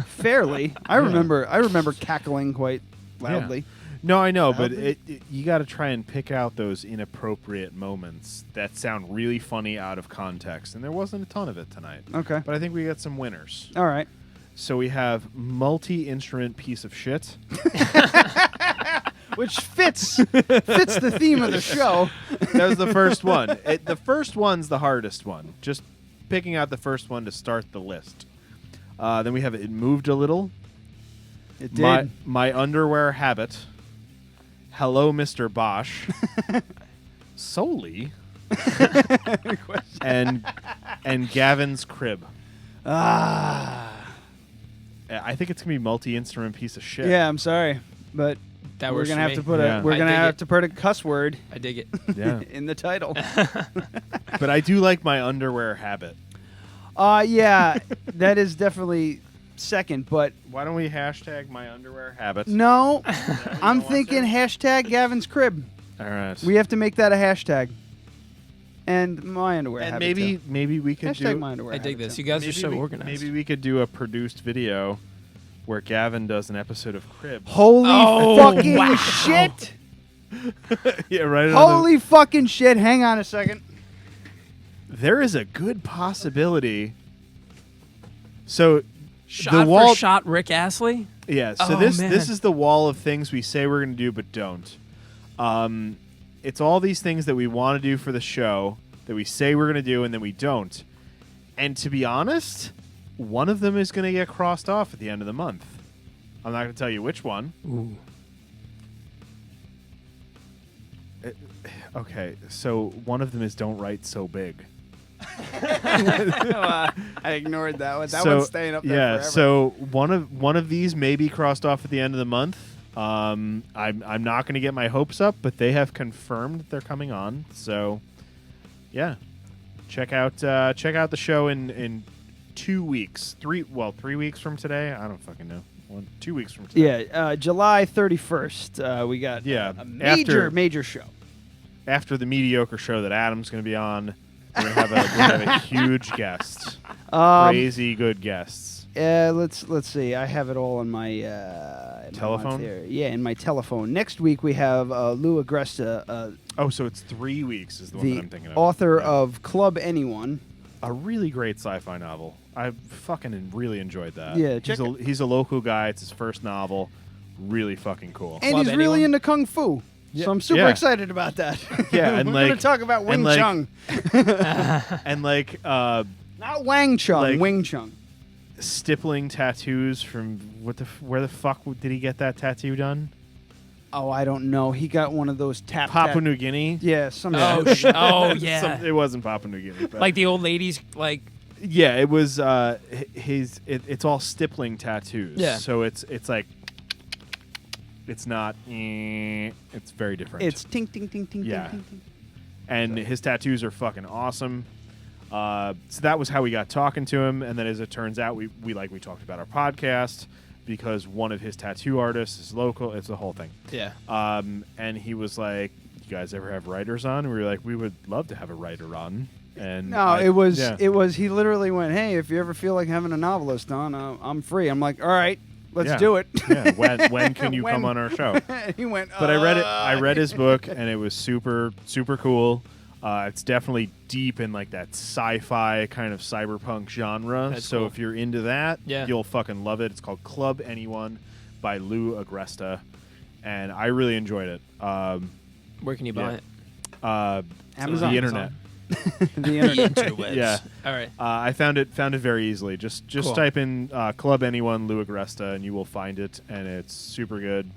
fairly. I remember cackling quite loudly. No, I know, but Loudly? you got to try and pick out those inappropriate moments that sound really funny out of context, and there wasn't a ton of it tonight. Okay. But I think we got some winners. All right. So we have multi-instrument piece of shit. Which fits the theme of the show. That was the first one. The first one's the hardest one. Just picking out the first one to start the list. Then we have It Moved a Little. It did. My Underwear Habit. Hello, Mr. Bosch. Solely. and Gavin's Crib. Ah. I think it's gonna be multi-instrument piece of shit. Yeah, I'm sorry, but we're gonna have to put to put a cuss word. I dig it. Yeah. In the title. But I do like My Underwear Habit. Yeah, that is definitely second. But why don't we hashtag My Underwear Habit? No, I'm thinking hashtag Gavin's Crib. All right. We have to make that a hashtag. And My Underwear And Habit. maybe we could hashtag do. My Underwear I dig Habit this. too. You guys are so organized. Maybe we could do a produced video where Gavin does an episode of Crib. Holy fucking shit! Yeah, right. Holy fucking shit! Hang on a second. There is a good possibility. So Shot the wall for shot Rick Astley? Yeah, so Oh, this man. is the wall of things we say we're going to do but don't. It's all these things that we want to do for the show that we say we're going to do and then we don't. And to be honest, one of them is going to get crossed off at the end of the month. I'm not going to tell you which one. Ooh. Okay, so one of them is Don't Write So Big. I ignored that one. That one's staying up there yeah, forever. so one of these may be crossed off at the end of the month. I'm not going to get my hopes up, but they have confirmed that they're coming on. So, yeah, check out the show in 2 weeks. 3 weeks from today. I don't fucking know. 2 weeks from today. Yeah, July 31st. We got a major show. After the mediocre show that Adam's going to be on, we're going to have a huge guest. Crazy good guests. Let's see. I have it all on my telephone. Yeah, in my telephone. Next week we have Lou Agresta. So it's 3 weeks is the one that I'm thinking of. Author of Club Anyone. A really great sci-fi novel. I fucking really enjoyed that. Yeah, he's a local guy. It's his first novel. Really fucking cool. And he's really into Kung Fu. Yeah. So I'm super excited about that. Yeah, and we're going to talk about Wing Chun. And not Wang Chun, Wing Chun. Stippling tattoos from where the fuck did he get that tattoo done? Oh, I don't know. He got one of those Papua New Guinea. Yeah, some. Yeah. It wasn't Papua New Guinea. But Like the old ladies, like. Yeah, it was. It's all stippling tattoos. Yeah. So it's like. It's not. It's very different. It's ting ting ting ting Yeah. ting ting. And his tattoos are fucking awesome. So that was how we got talking to him, and then as it turns out, we talked about our podcast because one of his tattoo artists is local. It's the whole thing. Yeah. And he was like, "You guys ever have writers on?" And we were like, "We would love to have a writer on." And No, it was. He literally went, "Hey, if you ever feel like having a novelist on, I'm free." I'm like, "All right, let's do it." Yeah. When can you come on our show? He went. But I read it. I read his book, and it was super super cool. It's definitely deep in like that sci-fi kind of cyberpunk genre. That's so cool. if you're into that, Yeah. you'll fucking love it. It's called Club Anyone by Lou Agresta, and I really enjoyed it. Where can you buy it? Amazon. The internet. The internet. Interwebs. Yeah. All right. I found it very easily. Just Cool. type in Club Anyone Lou Agresta, and you will find it, and it's super good.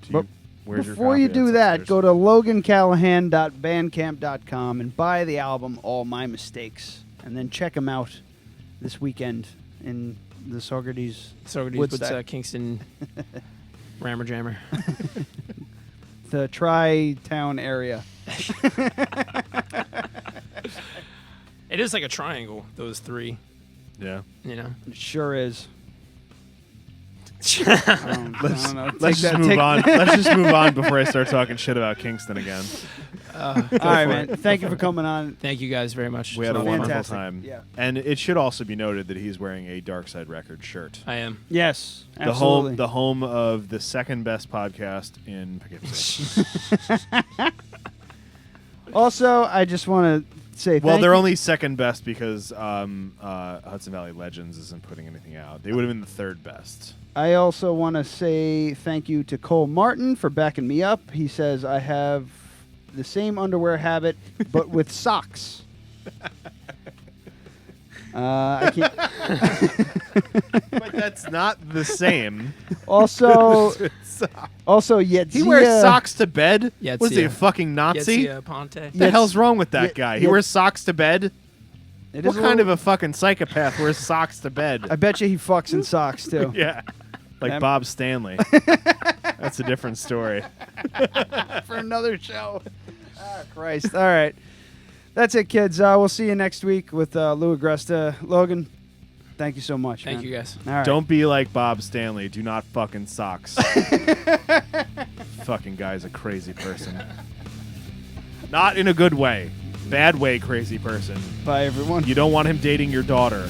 Where's your Before copy? you do That's that, upstairs. go to logancallahan.bandcamp.com and buy the album All My Mistakes, and then check him out this weekend in the Saugerties Woodstock, Kingston, Rammer Jammer. the Tri-Town area. It is like a triangle, those three. Yeah. You know? It sure is. Let's just move on. Let's just move on before I start talking shit about Kingston again. All right, man. Thank you for coming on. Thank you guys very much. We had a wonderful Fantastic. time. Yeah. And it should also be noted that he's wearing a Dark Side Records shirt. I am. Yes, absolutely. The home of the second best podcast in Poughkeepsie. Also, I just want to say Well, thank they're you. only second best because Hudson Valley Legends isn't putting anything out. They would have been the third best. I also want to say thank you to Cole Martin for backing me up. He says I have the same underwear habit, but with socks. I can't. But that's not the same. Also, Yetzia. He wears socks to bed? Yetzia. What is he, a fucking Nazi? Yetzia Ponte. What the hell's wrong with that guy? He wears socks to bed? It What is kind of a fucking psychopath wears socks to bed? I bet you he fucks in socks, too. Yeah. Like Bob Stanley. That's a different story. For another show. Ah, Christ. All right. That's it, kids. We'll see you next week with Lou Agresta. Logan, thank you so much. Thank man. you, guys. All right. Don't be like Bob Stanley. Do not fucking socks. Fucking guy's a crazy person. Not in a good way. Bad way, crazy person. Bye, everyone. You don't want him dating your daughter.